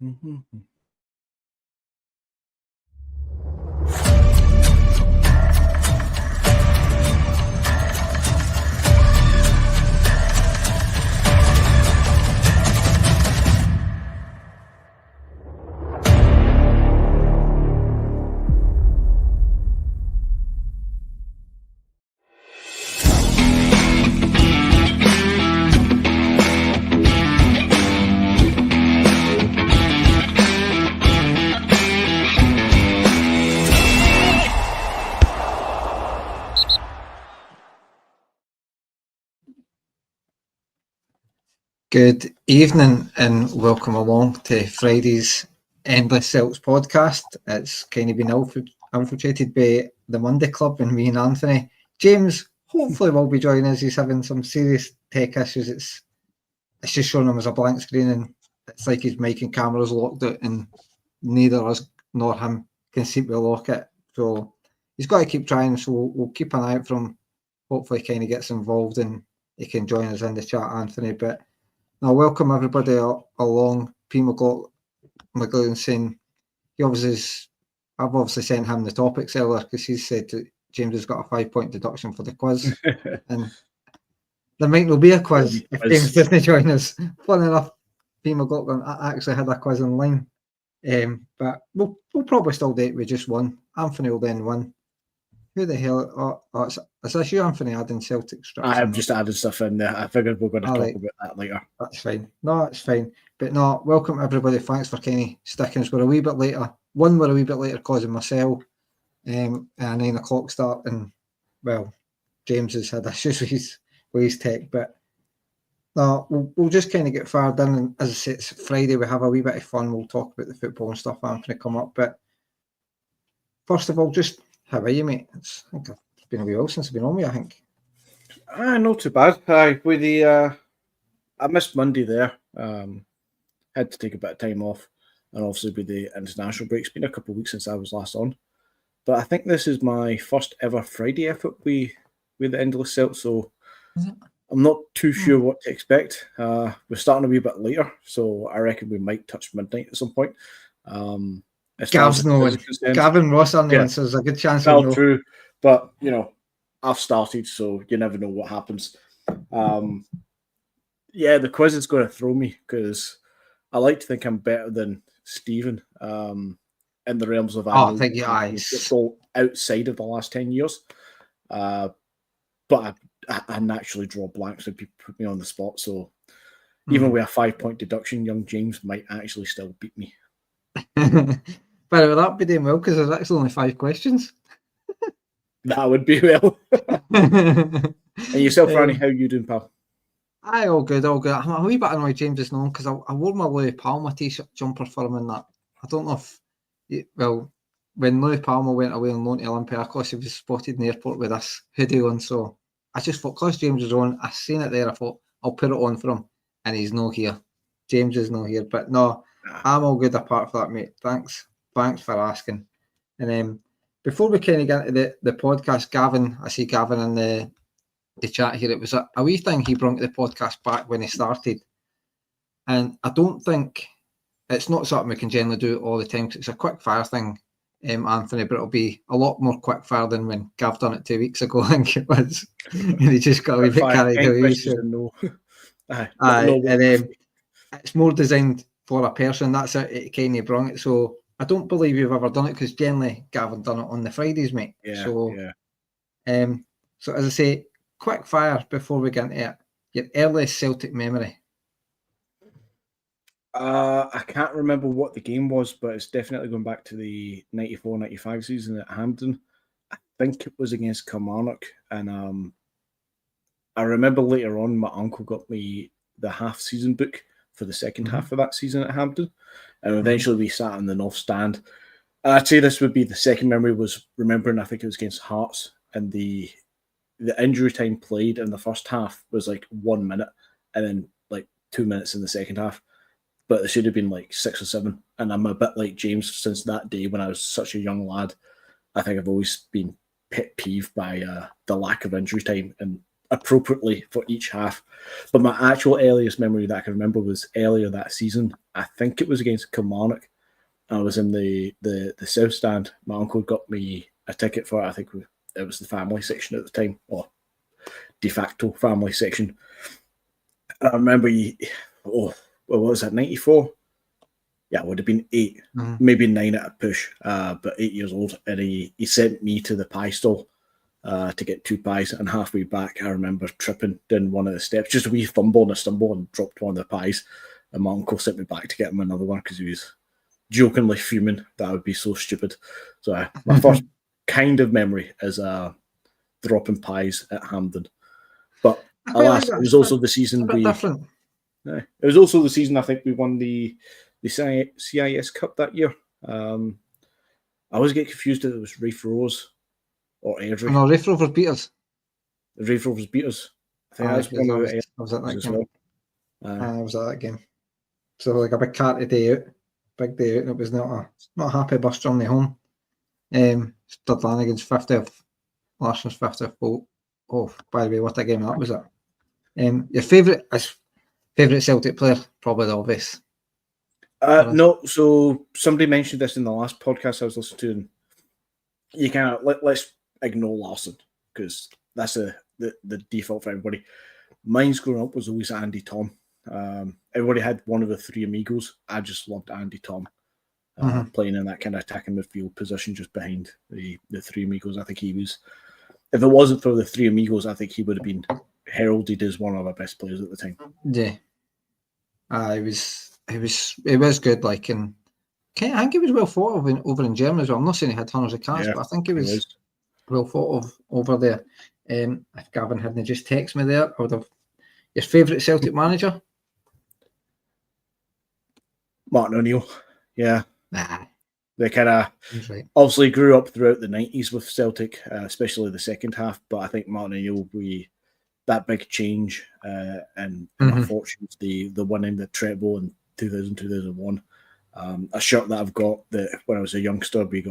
Mm-hmm. Good evening and welcome along to Friday's Endless Celts Podcast. It's kind of been infiltrated by the Monday Club and me and Anthony. James hopefully will be joining us. He's having some serious tech issues. It's just showing him as a blank screen and it's like his mic and camera's locked out and neither us nor him can seem to lock it. So he's got to keep trying. So we'll keep an eye out for him. Hopefully kind of gets involved and he can join us in the chat, Anthony. But now, welcome everybody along. P. McGlone saying I've obviously sent him the topics earlier because he said that James has got a 5-point deduction for the quiz. And there might not be a quiz if James doesn't join us. Funny enough, P. McLaughlin actually had a quiz online. But we'll probably still do it with just one. Anthony will then win. Who the hell? Is this you, Anthony, adding Celtic strips? I have just added stuff in there. I figured we're going to talk about that later. That's fine. No, it's fine. But no, welcome everybody. Thanks for kind of sticking us. We're a wee bit later. We're a wee bit later because of myself. And a 9 o'clock start. And, well, James has had issues with his tech. But no, we'll just kind of get fired in. And as I say, it's Friday. We have a wee bit of fun. We'll talk about the football and stuff. Anthony come up. But first of all, just how are you, mate? It's been a wee while since I've been on with you, I think. Not too bad. With the I missed Monday there. Had to take a bit of time off, and obviously with the international break, it's been a couple of weeks since I was last on. But I think this is my first ever Friday effort with the Endless Celts, so I'm not too sure what to expect. We're starting a wee bit later, so I reckon we might touch midnight at some point. Gav's knowing. Gavin Ross on there, so there's a good chance we'll know. True, but I've started, so you never know what happens. The quiz is going to throw me because I like to think I'm better than Stephen in the realms of football outside of the last 10 years. But I naturally draw blanks when people put me on the spot. So even with a 5-point deduction, young James might actually still beat me. But will that be doing well because there's actually only 5 questions? That would be well. And yourself, Franny, how are you doing, pal? Aye, all good. I'm a wee bit annoyed James is known because I wore my Louis Palmer t-shirt jumper for him and that. I don't know when Louis Palmer went away on loan to Olympiacos, he was spotted in the airport with this hoodie on. So I just thought, because James was on, I seen it there, I thought, I'll put it on for him. And he's not here. James is not here. But no, I'm all good apart from that, mate. Thanks for asking. And before we kind of get into the podcast, Gavin, I see Gavin in the chat here. It was a wee thing he brought to the podcast back when he started. And I don't think, it's not something we can generally do all the time because it's a quick fire thing, Anthony, but it'll be a lot more quick fire than when Gav done it 2 weeks ago, I think it was. And he just got a wee bit carried away. No. And it's more designed for a person. That's it kind of brought it. So I don't believe you've ever done it because generally Gavin done it on the Fridays, mate. So as I say, quick fire before we get into it. Your earliest Celtic memory? I can't remember what the game was, but it's definitely going back to the 94-95 season at Hampden. I think it was against Kilmarnock. And I remember later on my uncle got me the half-season book for the second half of that season at Hampden. And eventually we sat in the North Stand. I'd say this would be the second memory was remembering, I think it was against Hearts, and the injury time played in the first half was like 1 minute and then like 2 minutes in the second half. But it should have been like 6 or 7. And I'm a bit like James since that day when I was such a young lad. I think I've always been pet peeved by the lack of injury time. And appropriately for each half. But my actual earliest memory that I can remember was earlier that season. I think it was against Kilmarnock. I was in the South Stand. My uncle got me a ticket for it. I think it was the family section at the time, or de facto family section. And I remember what was that, 94? Yeah, it would have been 8, maybe 9 at a push, but 8 years old. And he sent me to the pie stall to get 2 pies. And halfway back, I remember tripping down one of the steps, just a wee fumble and a stumble, and dropped one of the pies. And my uncle sent me back to get him another one because he was jokingly fuming that I would be so stupid. So my first kind of memory is dropping pies at Hampden. But alas, it was also the season different. It was also the season I think we won the CIS Cup that year. I always get confused if it was Rafe Rose or Airdrie. No, Rafe Rovers beat us. Rafe Rovers beat us. I think that's one of the I was at that as game. well. I was at that game. So like a big carty day out, big day out, and it was not a happy bus journey home. Stud Lanigan's 50th, Larson's 50th goal. Oh, by the way, what a game that was at. Your favourite Celtic player, probably the obvious. No, so somebody mentioned this in the last podcast I was listening to, and you kind of let's ignore Larson because that's the default for everybody. Mine's growing up was always Andy Tom. Everybody had one of the 3 amigos. I just loved Andy Tom playing in that kind of attacking midfield position just behind the 3 amigos. I think he was, if it wasn't for the 3 amigos, I think he would have been heralded as one of our best players at the time. Yeah, it was good. Like, and I think he was well thought of over in Germany as well. I'm not saying he had tons of cash, but I think he was well thought of over there. If Gavin hadn't just texted me there, I would have. Your favourite Celtic manager? Martin O'Neill. Yeah. Nah. They kind of obviously grew up throughout the 90s with Celtic, especially the second half. But I think Martin O'Neill will be that big change and our fortunes, the winning the treble in 2000, 2001. A shirt that I've got that when I was a youngster, me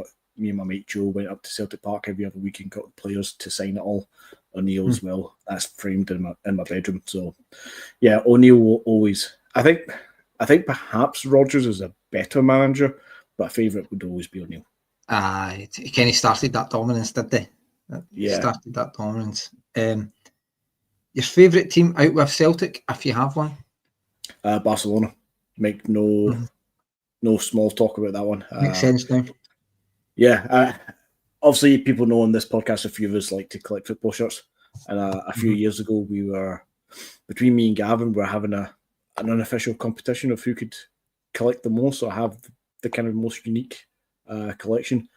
and my mate Joe went up to Celtic Park every other week and got players to sign it all. O'Neill as well. That's framed in my bedroom. So yeah, O'Neill will always. I think perhaps Rodgers is a better manager, but a favourite would always be O'Neill. He kind of started that dominance, did they? Yeah. Started that dominance. Your favourite team out with Celtic, if you have one? Barcelona. Make no small talk about that one. Makes sense now. Yeah. Obviously, people know on this podcast a few of us like to collect football shirts. And a few years ago, we were, between me and Gavin, we were having an unofficial competition of who could collect the most or have the kind of most unique collection.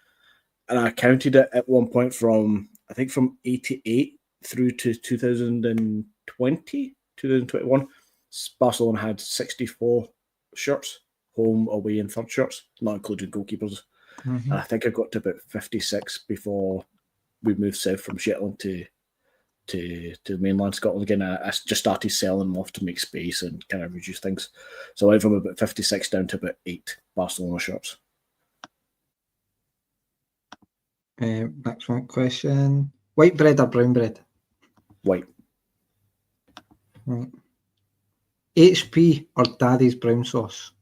And I counted it at one point from 88 through to 2020, 2021. Barcelona had 64 shirts, home, away, and third shirts, not including goalkeepers. And I think I got to about 56 before we moved south from Shetland to mainland Scotland again. I just started selling them off to make space and kind of reduce things. So I went from about 56 down to about 8 Barcelona shirts. Next one question. White bread or brown bread? White. Right. HP or Daddy's brown sauce?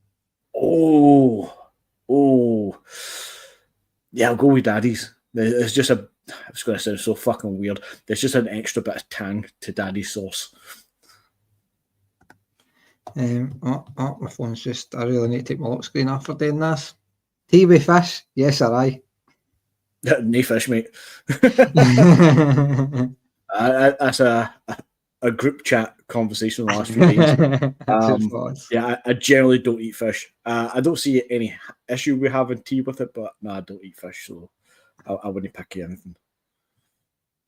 Oh. Yeah, I'll go with Daddy's. There's just it's going to sound so fucking weird. There's just an extra bit of tang to Daddy's sauce. My phone's just. I really need to take my lock screen off for doing this. Tea with fish? Yes or aye? No fish, mate. That's a group chat conversation the last few days. Yeah, I generally don't eat fish. I don't see any issue with having tea with it, but no, I don't eat fish, so I wouldn't pick anything.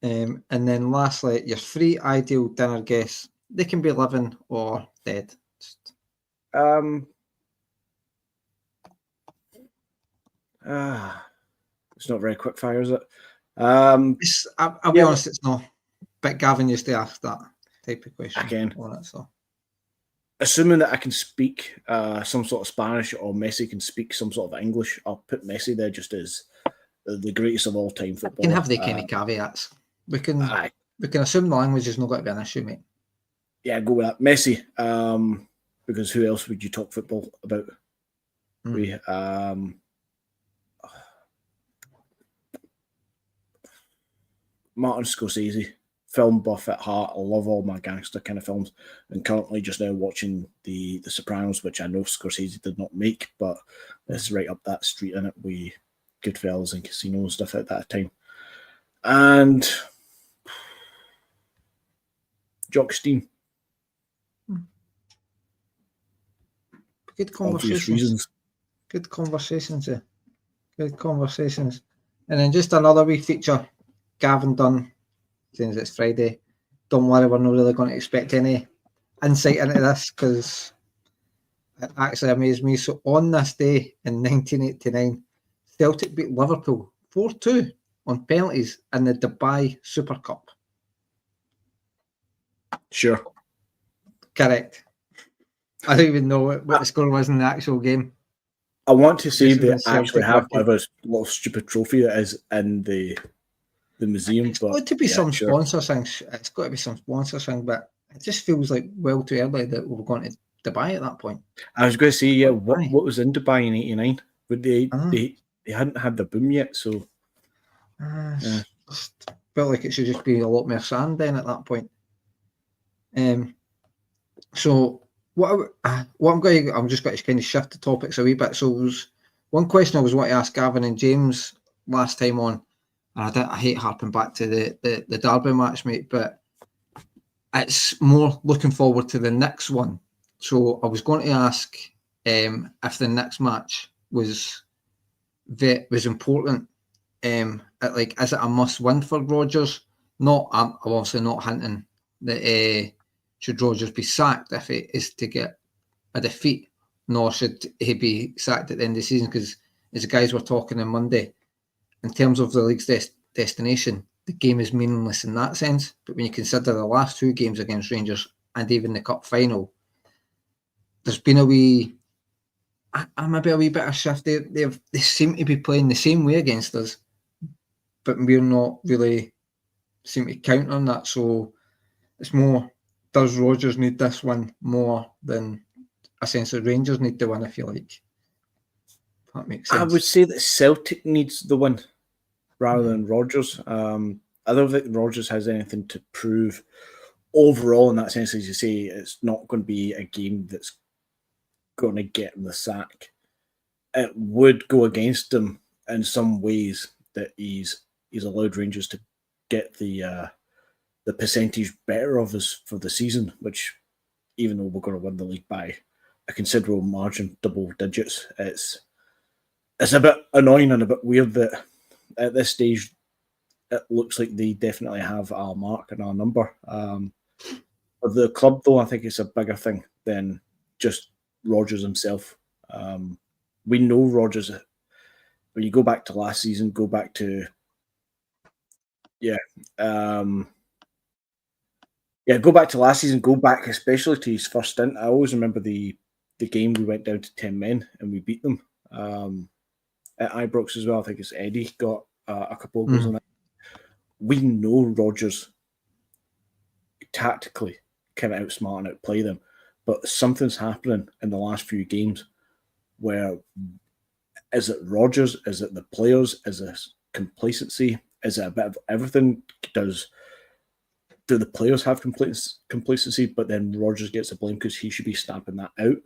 And then lastly, your 3 ideal dinner guests. They can be living or dead. It's not very quick fire, is it? I'll be honest, it's not. But Gavin used to ask that type of question. Again. On it, so. Assuming that I can speak some sort of Spanish or Messi can speak some sort of English, I'll put Messi there just as the greatest of all time footballer. We can have the kind of caveats. We can We can assume the language is not going to be an issue, mate. Yeah, go with that. Messi. Because who else would you talk football about? We Martin Scorsese, film buff at heart. I love all my gangster kind of films, and currently just now watching the Sopranos, which I know Scorsese did not make, but it's right up that street in it with Goodfellas and Casino and stuff at that time. And Jock Stein. Good conversations. Obvious reasons. Good conversations, yeah. Good conversations. And then just another wee feature, Gavin Dunn, since it's Friday. Don't worry, we're not really going to expect any insight into this because it actually amazed me. So on this day in 1989, Celtic beat Liverpool 4-2 on penalties in the Dubai Super Cup. Sure. Correct. I don't even know what the score was in the actual game. I want to say This they is actually Celtic have working. whatever little stupid trophy that is in the museum. It's but got to be yeah, some sure. sponsor thing. It's got to be some sponsor thing, but it just feels like well too early that we were going to Dubai at that point. I was going to say, yeah, Dubai. what was in Dubai in '89? But they hadn't had the boom yet, so Just felt like it should just be a lot more sand then at that point. So I'm just going to kind of shift the topics a wee bit. So it was one question I was wanting to ask Gavin and James last time on, and I hate harping back to the Derby match, mate, but it's more looking forward to the next one. So I was going to ask if the next match was important. Is it a must-win for Rodgers? Not, I'm obviously not hinting that should Rodgers be sacked if it is to get a defeat, nor should he be sacked at the end of the season, because as the guys were talking on Monday, in terms of the league's destination, the game is meaningless in that sense. But when you consider the last two games against Rangers and even the cup final, there's been a wee bit of shift. They seem to be playing the same way against us, but we're not really seem to count on that. So it's more, does Rodgers need this one more than a sense that Rangers need the win, if you like? If that makes sense. I would say that Celtic needs the win rather than Rodgers. I don't think Rodgers has anything to prove overall in that sense. As you say, it's not going to be a game that's going to get him the sack. It would go against him in some ways that he's allowed Rangers to get the percentage better of us for the season, which, even though we're going to win the league by a considerable margin, double digits, it's a bit annoying and a bit weird that at this stage it looks like they definitely have our mark and our number. For the club, though, I think it's a bigger thing than just Rodgers himself. We know Rodgers. When you go back to last season, go back to last season, go back especially to his first stint. I always remember the game we went down to 10 men and we beat them at Ibrox as well. I think it's Eddie got a couple of goals on that. We know Rodgers tactically can outsmart and outplay them, but something's happening in the last few games where, is it Rodgers? Is it the players? Is it complacency? Is it a bit of everything? Do the players have complacency, but then Rodgers gets the blame because he should be stamping that out?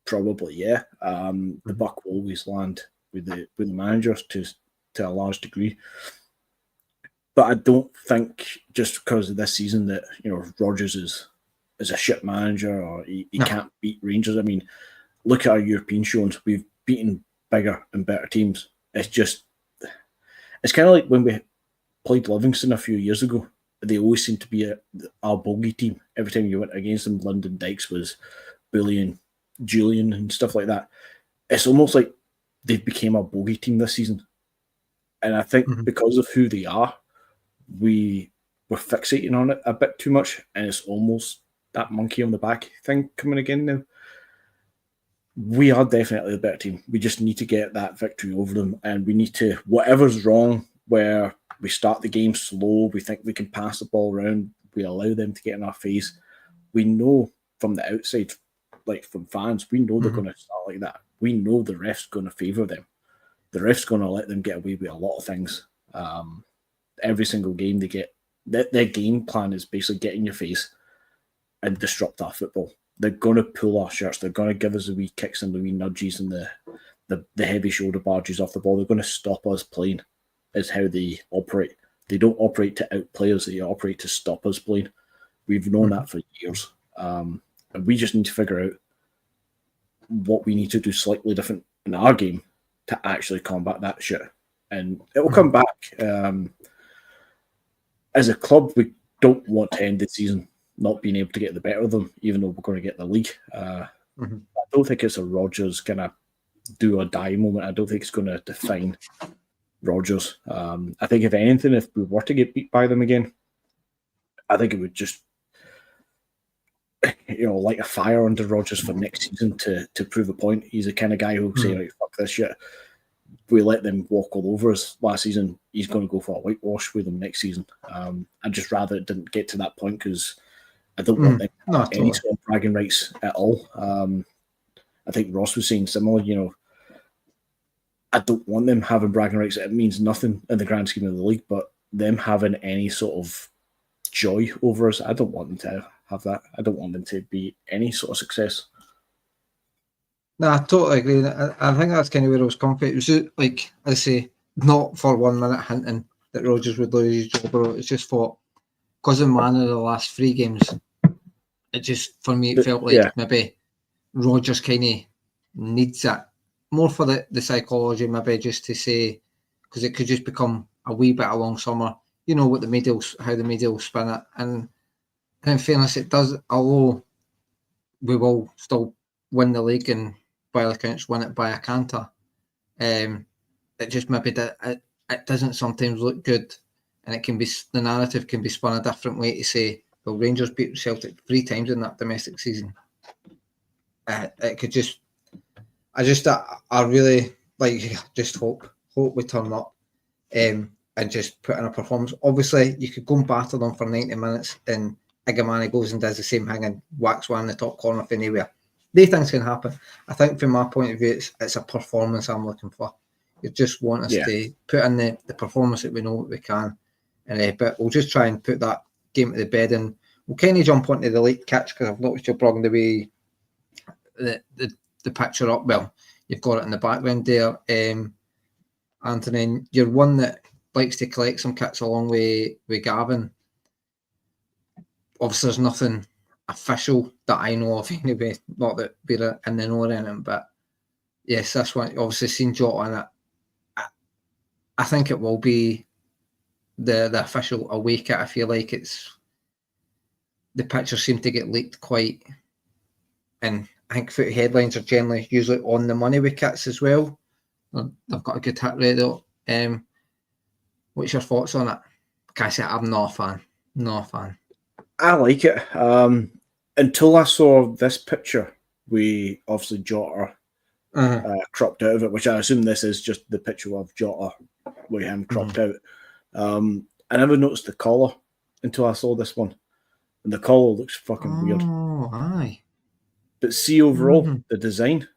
Probably, yeah. The buck will always land with the managers to a large degree. But I don't think just because of this season that Rodgers is a shit manager or he can't beat Rangers. I mean, look at our European showings. We've beaten bigger and better teams. It's kind of like when we played Livingston a few years ago. They always seemed to be our bogey team. Every time you went against them, London Dykes was bullying Julian and stuff like that. It's almost like they've become a bogey team this season. And I think because of who they are, we were fixating on it a bit too much. And it's almost that monkey on the back thing coming again now. We are definitely the better team. We just need to get that victory over them. And we need to, whatever's wrong, where We start the game slow. We think we can pass the ball around. We allow them to get in our face. We know from the outside, like from fans, we know they're going to start like that. We know the ref's going to favour them. The ref's going to let them get away with a lot of things. Every single game they get, their game plan is basically get in your face and disrupt our football. They're going to pull our shirts. They're going to give us the wee kicks and the wee nudges and the heavy shoulder barges off the ball. They're going to stop us playing, is how they operate. They don't operate to outplay us. They operate to stop us playing. We've known that for years. And we just need to figure out what we need to do slightly different in our game to actually combat that shit. And it will come back. As a club, we don't want to end the season not being able to get the better of them, even though we're going to get the league. I don't think it's a Rodgers kind of do or die moment. I don't think it's going to define Rodgers. I think if anything, if we were to get beat by them again, I think it would just, light a fire under Rodgers for next season to prove a point. He's the kind of guy who'll say, right, fuck this shit. We let them walk all over us last season. He's going to go for a whitewash with them next season. I'd just rather it didn't get to that point because I don't want them to have any sort of bragging rights at all. I think Ross was saying similar, I don't want them having bragging rights. It means nothing in the grand scheme of the league, but them having any sort of joy over us, I don't want them to have that. I don't want them to be any sort of success. No, I totally agree. I think that's kind of where I was coming. It was just, like I say, not for 1 minute hinting that Rodgers would lose his job, or it's just for because of the manner of the last 3 games. It just, for me, it felt like maybe Rodgers kind of needs that more for the psychology, maybe just to say, because it could just become a wee bit of long summer. You know what how the media will spin it, and in fairness, it does. Although we will still win the league and by all accounts win it by a canter, it just maybe it doesn't sometimes look good, and it can be, the narrative can be spun a different way to say, well, Rangers beat Celtic 3 times in that domestic season. It could just, I really just hope we turn up and just put in a performance. Obviously, you could go and batter them for 90 minutes and Igamani goes and does the same thing and whacks one in the top corner from anywhere. These things can happen. I think from my point of view, it's a performance I'm looking for. You just want us to put in the performance that we know that we can. But we'll just try and put that game to the bed, and we'll kind of jump onto the late catch because I've noticed you're blogging the way the picture up. Well, you've got it in the background there, Anthony. You're one that likes to collect some kits along with Gavin. Obviously, there's nothing official that I know of anyway, not that we're in the know or anything, but yes, this one, obviously seen Jota in it. I think it will be the official away kit. I feel like it's, the pictures seem to get leaked quite, and I think footy headlines are generally usually on the money with kits as well. They've got a good hit rate though. What's your thoughts on it? Can I say I'm not a fan? I like it. Until I saw this picture, we obviously Jota cropped out of it, which I assume this is just the picture of Jota with him cropped out. I never noticed the collar until I saw this one, and the collar looks fucking weird. Oh, aye. But see, overall, the design,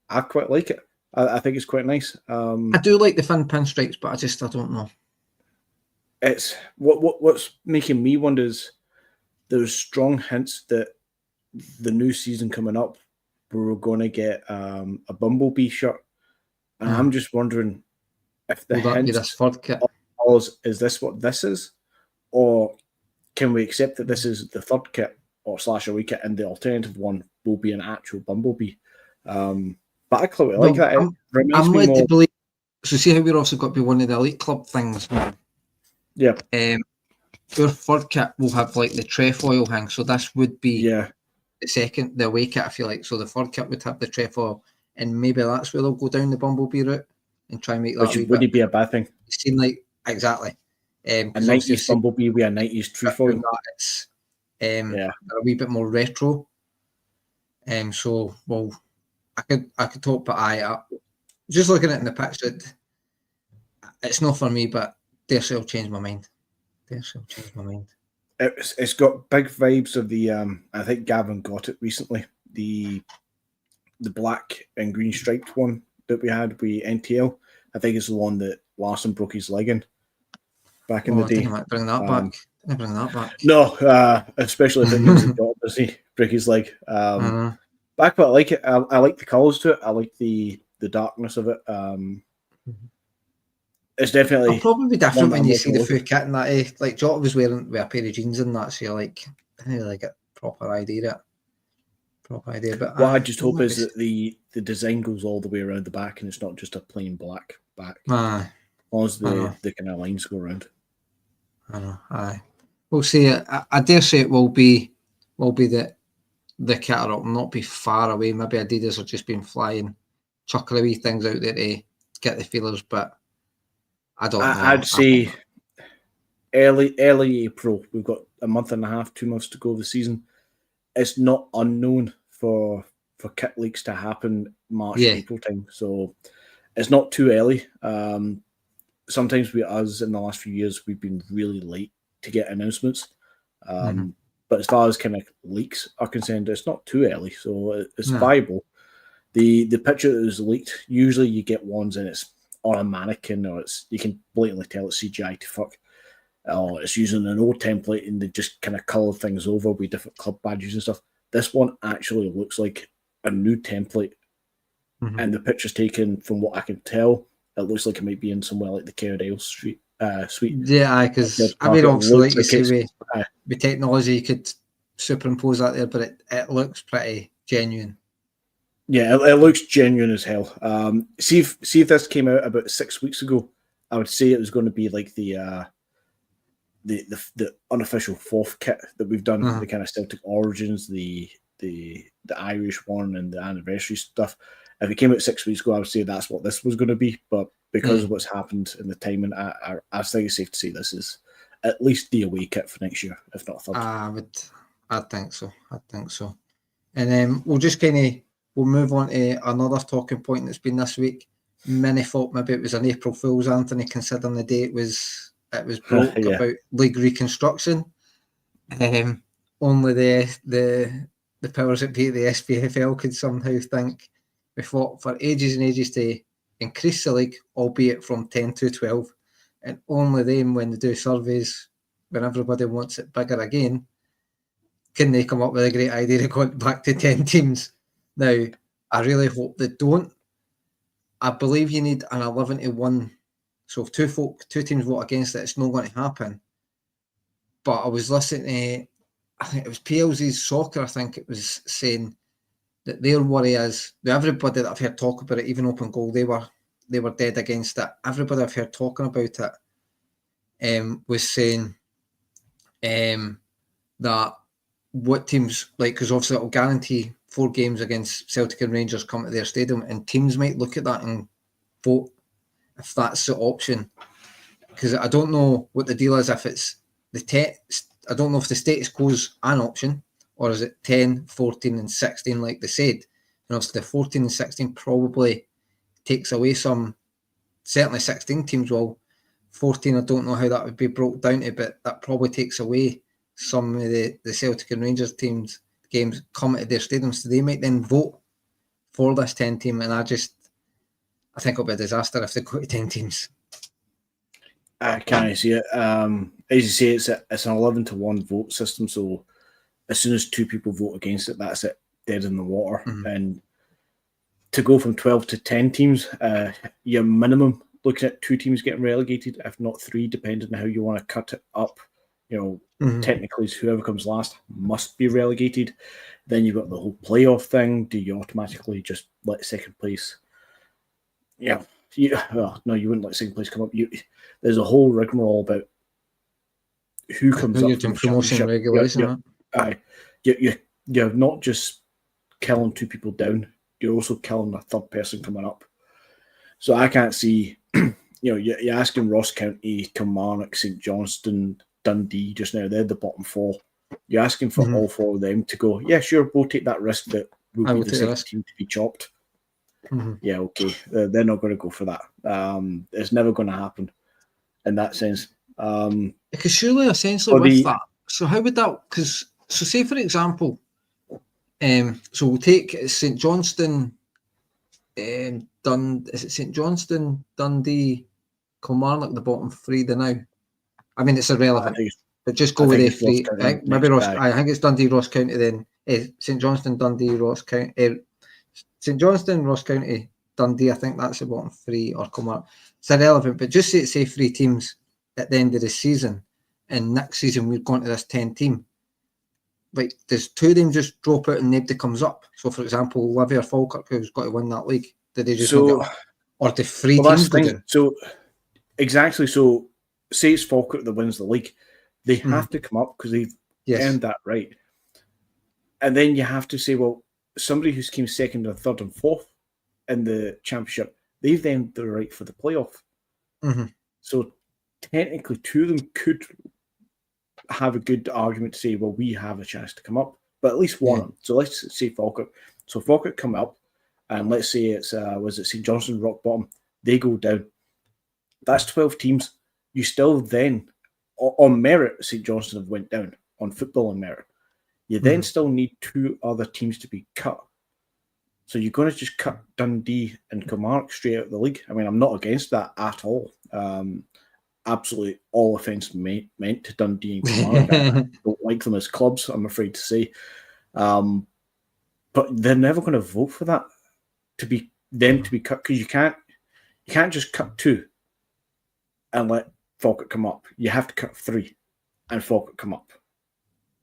I quite like it. I think it's quite nice. I do like the thin pinstripes, but I don't know. It's what's making me wonder is there's strong hints that the new season coming up, we're going to get a Bumblebee shirt, and I'm just wondering if the hints this third kit is this what this is, or can we accept that this is the third kit or / away kit, and the alternative one will be an actual Bumblebee? But I quite like that. I'm led to believe. So see how we're also got to be one of the elite club things now. Yeah. Our third kit will have like the trefoil thing, so this would be the away kit. I feel like so the third kit would have the trefoil, and maybe that's where they'll go down the Bumblebee route and try and make that. Which wouldn't be a bad thing. It seemed like exactly a 90s Bumblebee with a 90s trefoil. It's a wee bit more retro. So well, I could talk, but just looking at it in the picture, it's not for me, but dare say I'll change my mind. It's got big vibes of the. I think Gavin got it recently. The black and green striped one that we had with NTL. I think it's the one that Larson broke his leg in back in the day. I bring that back. I bring that back. No, especially if it means the dog does he break his leg. Back, but I like it. I like the colours to it. I like the darkness of it. It's definitely. It'll probably be different when you see the full kit and that. Like Jota was wearing with a pair of jeans and that, so you're like, I didn't really get proper idea. But what I just hope is that the design goes all the way around the back and it's not just a plain black back. As long as the kind of lines go around. I know. Aye. We'll see. I dare say it will be the kit, or it'll not be far away. Maybe Adidas have just been chucking wee things out there to get the feelers, but I don't know. I'd say early April. We've got a month and a half, 2 months to go of the season. It's not unknown for kit leaks to happen March, April time. So it's not too early. Sometimes us in the last few years, we've been really late to get announcements. But as far as kind of leaks are concerned, it's not too early. So it's viable. The picture that was leaked, usually you get ones and it's on a mannequin, or you can blatantly tell it's CGI to fuck. Or it's using an old template and they just kind of colour things over with different club badges and stuff. This one actually looks like a new template, and the picture's taken, from what I can tell, it looks like it might be in somewhere like the Carradale suite. Yeah, because I mean, obviously, like you say, with technology, you could superimpose that there, but it looks pretty genuine. Yeah, it looks genuine as hell. See if this came out about 6 weeks ago, I would say it was going to be like the unofficial fourth kit that we've done, the kind of Celtic origins, the Irish one, and the anniversary stuff. If it came out 6 weeks ago, I would say that's what this was going to be. But because of what's happened in the timing, I think it's safe to say this is at least the away kit for next year, if not third. I think so. And then we'll move on to another talking point that's been this week. Many thought maybe it was an April Fool's, Anthony, considering the day it was broke about league reconstruction. Only the powers that be at the SPFL could somehow think we fought for ages and ages to increase the league, albeit from 10 to 12, and only then, when they do surveys, when everybody wants it bigger again, can they come up with a great idea of going back to 10 teams. Now, I really hope they don't. I believe you need an 11 to 1. So if two teams vote against it, it's not going to happen. But I was listening to, I think it was PLZ's Soccer, I think it was saying that their worry is, that everybody that I've heard talk about it, even Open Goal, they were dead against it. Everybody I've heard talking about it was saying that what teams, like, because obviously it'll guarantee 4 games against Celtic and Rangers come to their stadium, and teams might look at that and vote if that's the option. Because I don't know what the deal is, if it's I don't know if the status quo is an option, or is it 10, 14 and 16 like they said. And obviously the 14 and 16 probably takes away some, certainly 16 teams will. 14, I don't know how that would be broke down to, but that probably takes away some of the Celtic and Rangers teams games coming to their stadiums, so they might then vote for this 10 team, and I think it'll be a disaster if they go to 10 teams. I can't see it. As you say, it's an 11 to 1 vote system, so as soon as 2 people vote against it, that's it, dead in the water. And to go from 12 to 10 teams, your minimum, looking at 2 teams getting relegated, if not 3, depending on how you want to cut it up. Technically, whoever comes last must be relegated. Then you've got the whole playoff thing. Do you automatically just let second place? No, you wouldn't let second place come up. There's a whole rigmarole about who comes up from promotion regulation. You're not just killing 2 people down. You're also killing a third person coming up. So I can't see. You're asking Ross County, Kilmarnock, St Johnstone, Dundee just now. They're the bottom 4. You're asking for all 4 of them to go, yeah, sure, we'll take that risk that we'll be the second team to be chopped. Yeah, okay. They're not going to go for that. It's never going to happen. in that sense. Because surely, essentially, with that, so how would that? Because so, say for example, so we'll take St Johnstone, is it St Johnstone, Dundee, Kilmarnock, the bottom three? The now, I mean, it's irrelevant. But just go with the three. Maybe Ross. I think it's Dundee, Ross County, then St Johnstone, Dundee, Ross County, St Johnstone, Ross County, Dundee. I think that's the bottom three, or Kilmarnock. It's irrelevant. But just say 3 teams at the end of the season, and next season we're going to this 10 team. Like, does 2 of them just drop out and nobody comes up? So, for example, Livy or Falkirk, who's got to win that league, did they just not get up? Or do 3 teams go down? So, exactly. So, say it's Falkirk that wins the league. They have to come up because they've earned that right. And then you have to say, well, somebody who's came second or third and fourth in the championship, they've earned the right for the playoff. So technically 2 of them could have a good argument to say, well, we have a chance to come up, but at least one of them. So let's say Falkirk. So Falkirk come up, and let's say it's St Johnstone, rock bottom. They go down. That's 12 teams. You still then, on merit, St Johnstone have went down on football and merit. You then still need 2 other teams to be cut. So you're going to just cut Dundee and Kilmarnock straight out of the league. I mean, I'm not against that at all. Absolutely all offence meant to Dundee and Kilmarnock. I don't like them as clubs, I'm afraid to say. But they're never going to vote for that, to be cut, because you can't just cut 2 and let Falkirk come up. You have to cut 3 and Falkirk come up,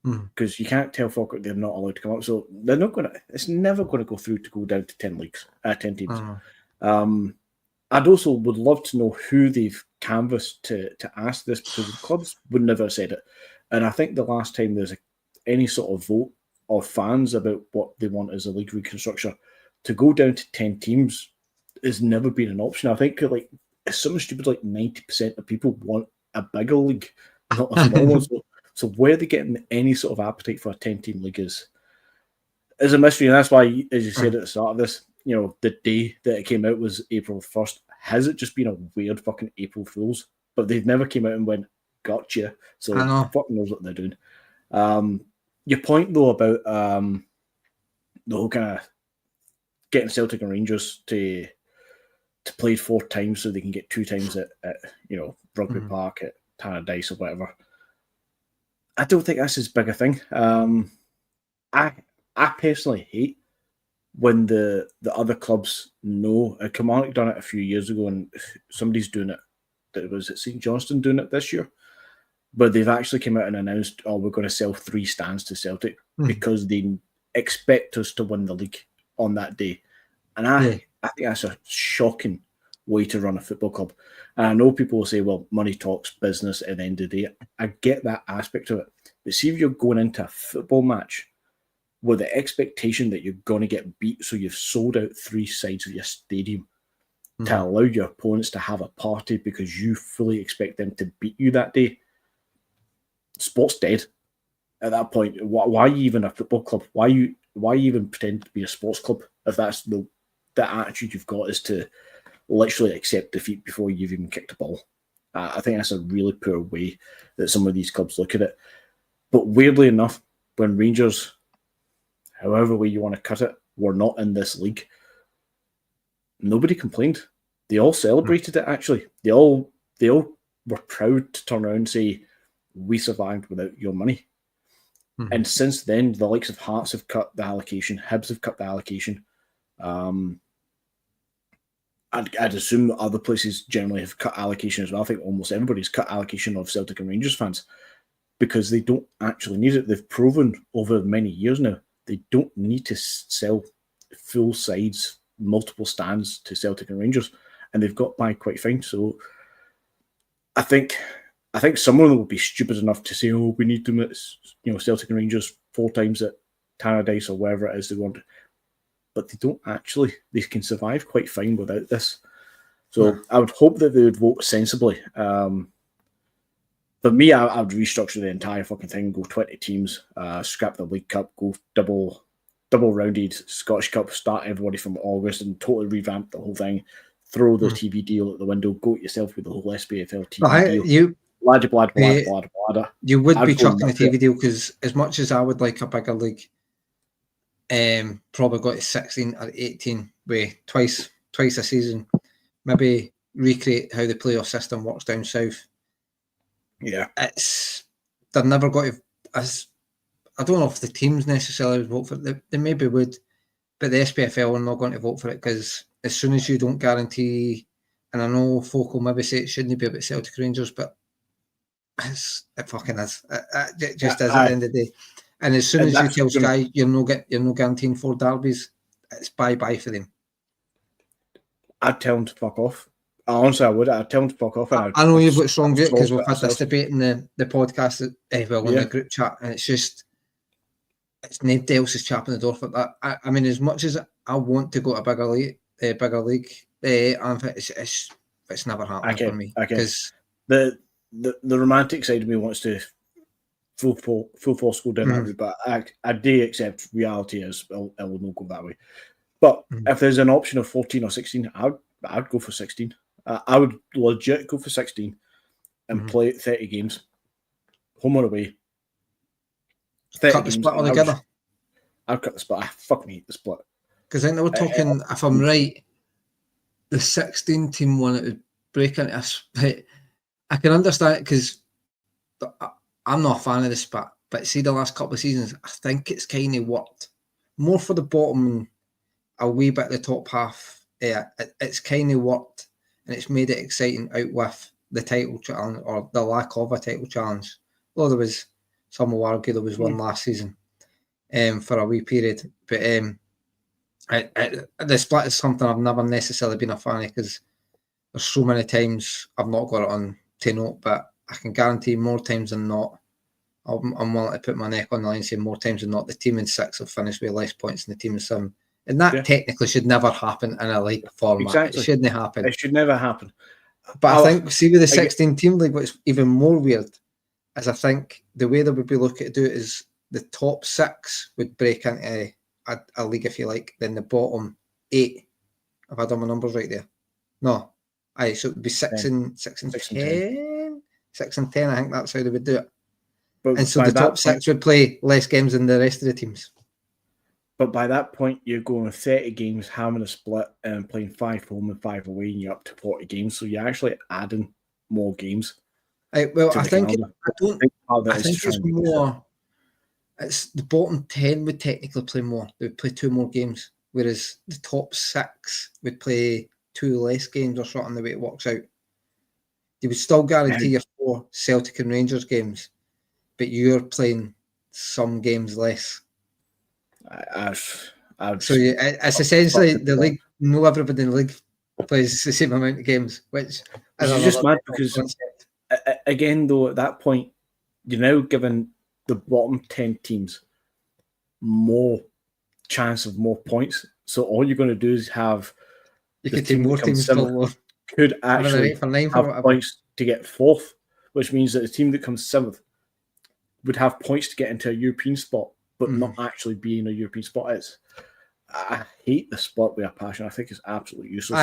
because you can't tell Falkirk they're not allowed to come up. So they're not going to. It's never going to go through to go down to 10 teams. I'd also would love to know who they've canvassed to ask this, because the clubs would never have said it. And I think the last time there's any sort of vote of fans about what they want as a league reconstruction, to go down to 10 teams has never been an option. I think like it's something stupid like 90% of people want a bigger league, not a small one. So where they're getting any sort of appetite for a 10-team league is a mystery. And that's why, as you said at the start of this, the day that it came out was April 1st. Has it just been a weird fucking April Fool's? But they've never came out and went, gotcha. So fuck knows what they're doing. Your point, though, about the whole kind of getting Celtic and Rangers to play 4 times so they can get 2 times at Rugby Park, at Tannadice or whatever. I don't think that's as big a thing. I personally hate when the other clubs know. Kilmarnock done it a few years ago, and somebody's doing it. That was at St Johnstone doing it this year, but they've actually come out and announced, we're going to sell 3 stands to Celtic because they expect us to win the league on that day. And I think that's a shocking way to run a football club. And I know people will say, well, money talks business at the end of the day. I get that aspect of it. But see, if you're going into a football match with the expectation that you're going to get beat, so you've sold out 3 sides of your stadium to allow your opponents to have a party because you fully expect them to beat you that day, sport's dead at that point. Why are you even a football club? Why you even pretend to be a sports club if that's the attitude you've got, is to literally accept defeat before you've even kicked a ball? I think that's a really poor way that some of these clubs look at it. But weirdly enough, when Rangers, however way you want to cut it, were not in this league, nobody complained. They all celebrated it, actually. They all were proud to turn around and say, we survived without your money. And since then, the likes of Hearts have cut the allocation, Hibs have cut the allocation. I'd assume that other places generally have cut allocation as well. I think almost everybody's cut allocation of Celtic and Rangers fans because they don't actually need it. They've proven over many years now they don't need to sell full sides, multiple stands to Celtic and Rangers, and they've got by quite fine. So I think someone will be stupid enough to say, we need them at Celtic and Rangers 4 times at Tannadice or wherever it is they want. But they don't actually. They can survive quite fine without this. So I would hope that they would vote sensibly. For me, I would restructure the entire fucking thing, go 20 teams, scrap the League Cup, go double-rounded Scottish Cup, start everybody from August and totally revamp the whole thing. throw the TV deal at the window, go to yourself with the whole SPFL TV deal. You would be chucking a TV deal because as much as I would like a bigger league, probably got to 16 or 18 with twice a season, maybe recreate how the playoff system works down south. Yeah, they're never got to. I don't know if the teams necessarily would vote for it. They maybe would, but the SPFL are not going to vote for it because as soon as you don't guarantee, and I know folk will maybe say it shouldn't be about Celtic Rangers, but it fucking is. It just is at the end of the day. And as soon as you tell Sky you're no guaranteeing 4 derbies, it's bye for them. I'd tell them to fuck off. Honestly, I would. I'd tell them to fuck off. I know you've got strong view because we've had this debate in the podcast, in the group chat, and it's nobody else is chapping the door for that. I mean, as much as I want to go to a bigger league, it's never happening for me. Because the romantic side of me wants to full force go down that route, but I do accept reality as I will not go that way. But if there's an option of 14 or 16, I'd go for 16. I would legit go for 16 and play 30 games, home or away. Cut the split altogether. I'd cut the split. Fuck me, the split. Because I think they were talking, if I'm right, the 16 team one, it would break into a split. I can understand it because I'm not a fan of the split, but see the last couple of seasons, I think it's kind of worked more for the bottom and a wee bit of the top half. Yeah, it's kind of worked and it's made it exciting out with the title challenge or the lack of a title challenge. Although there was, some will argue there was one last season for a wee period. But the split is something I've never necessarily been a fan of because there's so many times I've not got it on to note, but I can guarantee more times than not, I'm willing to put my neck on the line and say more times than not, the team in 6 have finished with less points than the team in 7. And that technically should never happen in a league format. Exactly. It shouldn't happen. It should never happen. But I think, see, with the 16-team league, what's even more weird is I think the way that would be looking to do it is the top 6 would break into a league, if you like, then the bottom 8. Have I done my numbers right there? No. Aye, so it would be 6 and 10. 6 and 10, I think that's how they would do it. But and so the top 6 would play less games than the rest of the teams. But by that point, you're going with 30 games, having a split, and playing 5 home and 5 away, and you're up to 40 games. So you're actually adding more games. I think it's more. It's the bottom 10 would technically play more. They would play 2 more games, whereas the top 6 would play 2 less games or something. The way it works out, they would still guarantee your 4 Celtic and Rangers games, but you're playing some games less. So it's essentially the league. No, everybody in the league plays the same amount of games, which is just mad because again, though, at that point, you're now giving the bottom 10 teams more chance of more points. So all you're going to do is have you could take more teams could actually have points to get 4th, which means that the team that comes 7th would have points to get into a European spot, but not actually be in a European spot. I hate the split with a passion. I think it's absolutely useless.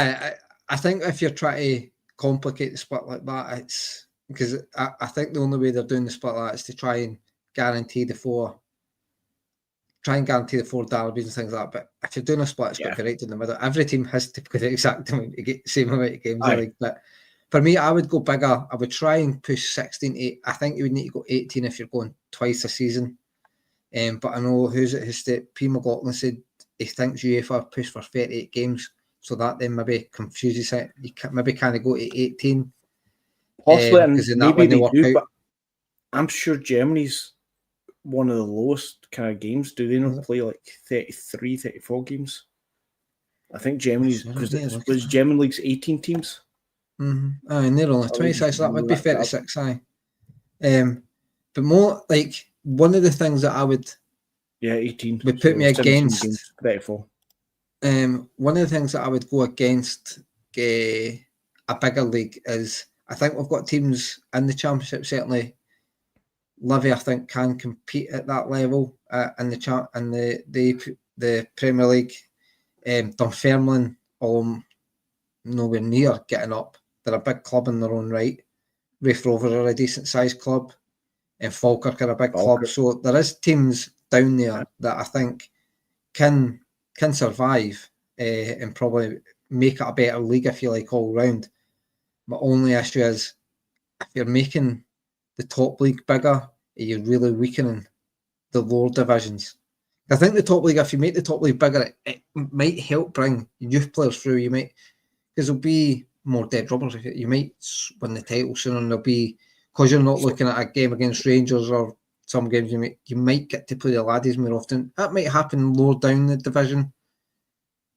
I think if you're trying to complicate the split like that, it's because I think the only way they're doing the split like that is to try and guarantee the 4 derbies and things like that. But if you're doing a split, it's got to be right in the middle. Every team has to play the exact same amount of games. But for me, I would go bigger. I would try and push 16. I think you would need to go 18 if you're going twice a season. But I know who said P. McLaughlin said he thinks UEFA push for 38 games, so that then maybe confuses it. You maybe kind of go to 18. Possibly, and maybe they do, but I'm sure Germany's one of the lowest kind of games. Do they not play like 33, 34 games? I think Germany's, because was German League's 18 teams. Mm-hmm. And they're only 26, so that would be 36. But more like one of the things that I would 18 would put me against games, 34. One of the things that I would go against a bigger league is I think we've got teams in the Championship, certainly Livy, I think, can compete at that level in the Premier League. Dunfermline, nowhere near getting up. They're a big club in their own right. Raith Rovers are a decent sized club, and Falkirk are a big club. So there is teams down there that I think can survive and probably make it a better league, if you like, all round. My only issue is if you're making the top league bigger, you're really weakening the lower divisions. I think the top league, if you make the top league bigger, it might help bring youth players through. You might, because there'll be more dead rubbers. You might win the title sooner, and there'll be, because you're not looking at a game against Rangers or some games, you might get to play the laddies more often. That might happen lower down the division,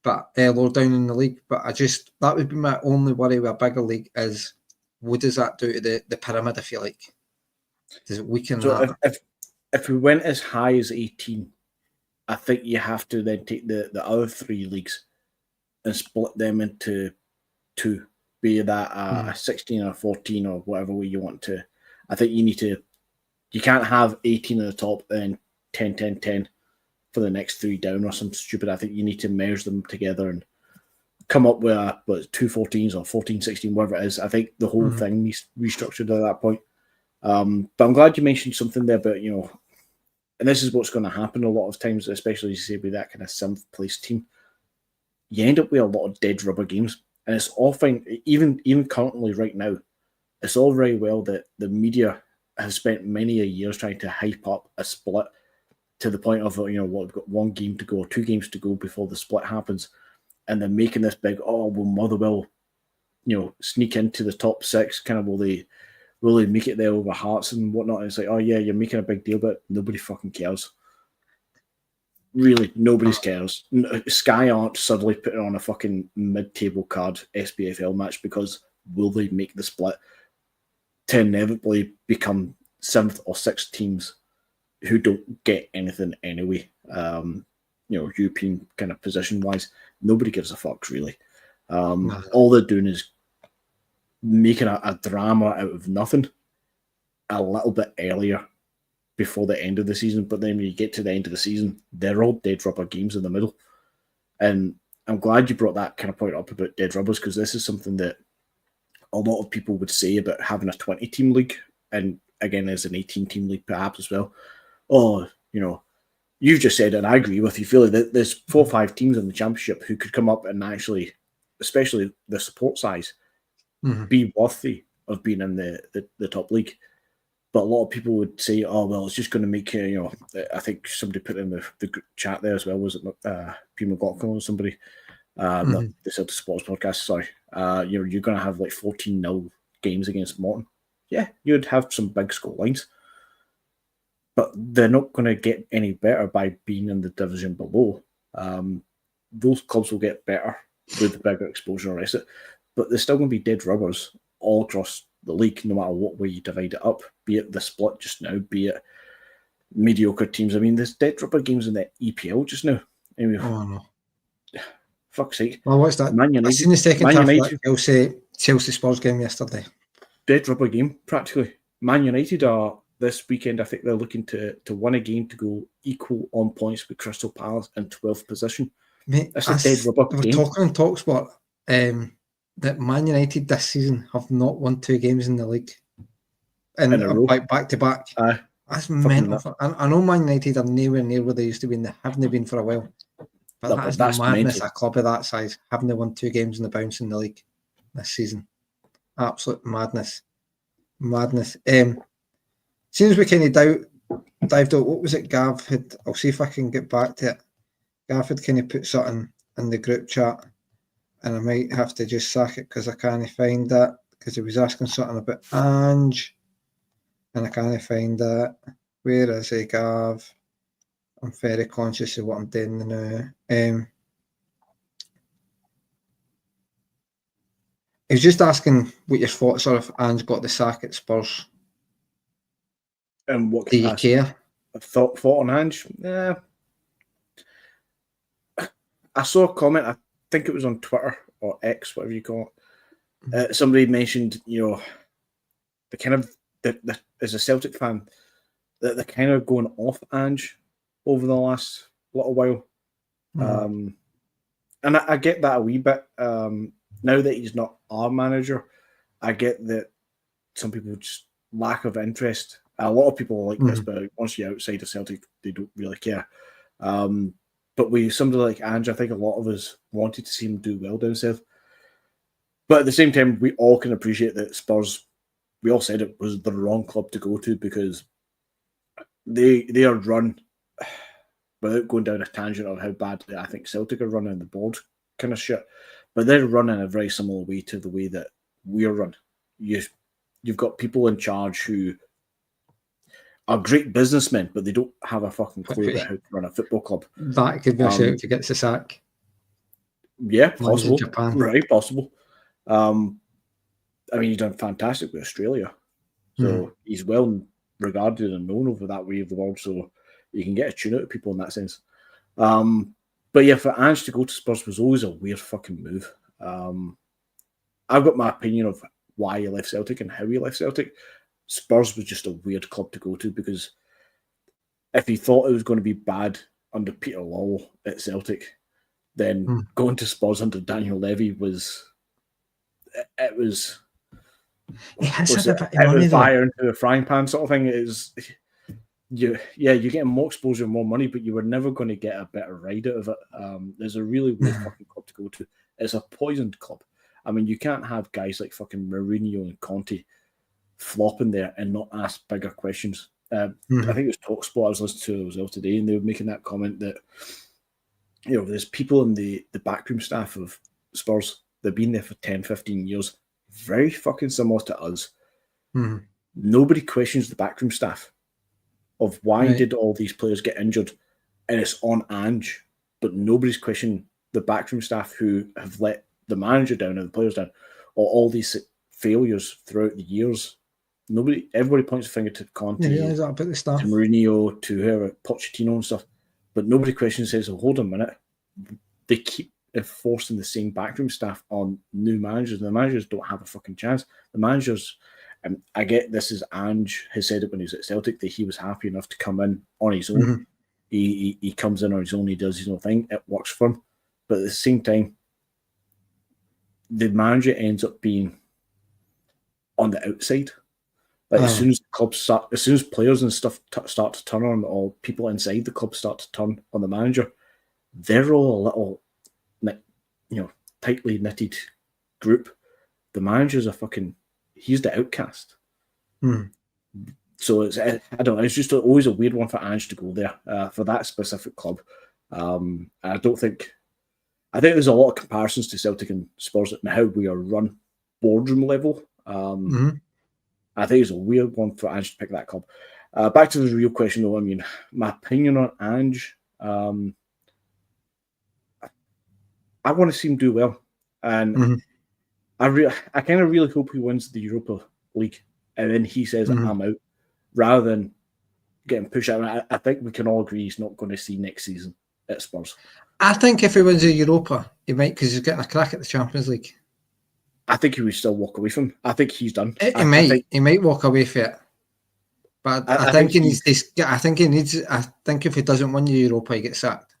but lower down in the league. But that would be my only worry with a bigger league is, what does that do to the pyramid, if you like? Does it weaken that? If we went as high as 18, I think you have to then take the other three leagues and split them into two, be that a 16 or 14 or whatever way you want to. I think you can't have 18 at the top and 10, 10, 10 for the next three down or something stupid. I think you need to merge them together and come up with two 14s or 14, 16, whatever it is. I think the whole thing needs restructured at that point. But I'm glad you mentioned something there about, and this is what's going to happen a lot of times, especially as you say with that kind of 7th place team. You end up with a lot of dead rubber games, and it's all fine. Even currently right now, it's all very well that the media have spent many a years trying to hype up a split to the point of, we've got 1 game to go or 2 games to go before the split happens, and they're making this big, Motherwell, sneak into the top 6, kind of will they make it there over Hearts and whatnot? And it's like, oh yeah, you're making a big deal, but nobody fucking cares. Really, nobody cares. Sky aren't suddenly putting on a fucking mid-table card SPFL match because will they make the split to inevitably become 7th or 6th teams who don't get anything anyway. European kind of position-wise, nobody gives a fuck, really. All they're doing is making a drama out of nothing a little bit earlier before the end of the season, but then when you get to the end of the season, they're all dead rubber games in the middle. And I'm glad you brought that kind of point up about dead rubbers, because this is something that a lot of people would say about having a 20-team league, and again, as an 18-team league perhaps as well. You've just said, and I agree with you, Philly, that there's 4 or 5 teams in the championship who could come up and actually, especially the support size, be worthy of being in the top league. But a lot of people would say, it's just going to make, I think somebody put in the group chat there as well, was it P. McLaughlin or somebody? The Celtic Sports Podcast, sorry. You're going to have like 14-0 games against Morton. Yeah, you'd have some big score lines. But they're not going to get any better by being in the division below. Those clubs will get better with the bigger exposure and the rest of it. But there's still going to be dead rubbers all across the league, no matter what way you divide it up, be it the split just now, be it mediocre teams. I mean, there's dead rubber games in the EPL just now. Anyway, no. Fuck's sake. Well, what's that? Man United, I seen the second half of that Chelsea Spurs game yesterday. Dead rubber game, practically. Man United are, this weekend, I think they're looking to win a game to go equal on points with Crystal Palace in 12th position. Mate, that's a dead rubber game. We're talking on TalkSport that Man United this season have not won 2 games in the league in a row, back to back. That's mental. I know Man United are nowhere near where they used to be, and they haven't been for a while. But that's madness. Mental. A club of that size having they won 2 games in the bounce in the league this season. Absolute madness. Seems we kind of dived out. What was it Gav had? I'll see if I can get back to it. Gav had kind of put something in the group chat, and I might have to just sack it because I can't find that, because he was asking something about Ange, and I can't find that. Where is he, Gav? I'm very conscious of what I'm doing now. He was just asking what your thoughts are if Ange got the sack at Spurs. And what do you care? Thought on Ange? Yeah. I saw a comment, I think it was on Twitter or X, whatever you call it. Somebody mentioned, the kind of, as a Celtic fan, that they're kind of going off Ange over the last little while. And I get that a wee bit. now that he's not our manager, I get that some people just lack of interest. A lot of people are like this, but once you're outside of Celtic, they don't really care. But with somebody like Ange, I think a lot of us wanted to see him do well down south. But at the same time, we all can appreciate that Spurs, we all said it was the wrong club to go to because they are run, without going down a tangent of how badly I think Celtic are running the board kind of shit, but they're running a very similar way to the way that we're run. You've got people in charge who are great businessmen, but they don't have a fucking clue about how to run a football club. That could be a shout if he gets the sack. Yeah, possible. Japan. Right, possible. I mean, he's done fantastic with Australia. So he's well regarded and known over that way of the world. So you can get a tune out of people in that sense. But yeah, for Ange to go to Spurs was always a weird fucking move. I've got my opinion of why he left Celtic and how he left Celtic. Spurs was just a weird club to go to because if he thought it was going to be bad under Peter Lawwell at Celtic, then going to Spurs under Daniel Levy was he has had a bit of money, fire into a frying pan sort of thing. You're getting more exposure, more money, but you were never going to get a better ride out of it. There's a really weird fucking club to go to. It's a poisoned club. I mean, you can't have guys like fucking Mourinho and Conte flopping there and not ask bigger questions. I think it was TalkSport I was listening to as well today, and they were making that comment that there's people in the backroom staff of Spurs. They've been there for 10, 15 years. Very fucking similar to us. Nobody questions the backroom staff of why did all these players get injured, and it's on Ange, but nobody's questioning the backroom staff who have let the manager down and the players down, or all these failures throughout the years. Everybody points a finger to Conte, to Mourinho, to whoever, Pochettino and stuff, but nobody questions says, hold on a minute, they keep enforcing the same backroom staff on new managers, and the managers don't have a fucking chance. The managers, and I get this is Ange has said it when he was at Celtic that he was happy enough to come in on his own. He comes in on his own, he does his own thing, it works for him. But at the same time, the manager ends up being on the outside. Like as soon as players and stuff start to turn on, or people inside the club start to turn on the manager, they're all a little, tightly knitted group. The manager's he's the outcast. So I don't know. It's just always a weird one for Ange to go there for that specific club. I think there's a lot of comparisons to Celtic and Spurs and how we are run boardroom level. I think it's a weird one for Ange to pick that club. Back to the real question, though. I mean, my opinion on Ange, I want to see him do well, and I kind of really hope he wins the Europa League, and then he says I'm out, rather than getting pushed out. I think we can all agree he's not going to see next season at Spurs. I think if he wins the Europa, he might, because he's getting a crack at the Champions League. I think he would still walk away from him. I think he's done. He might walk away from it, but I think he needs to. I think if he doesn't win the Europa, he gets sacked.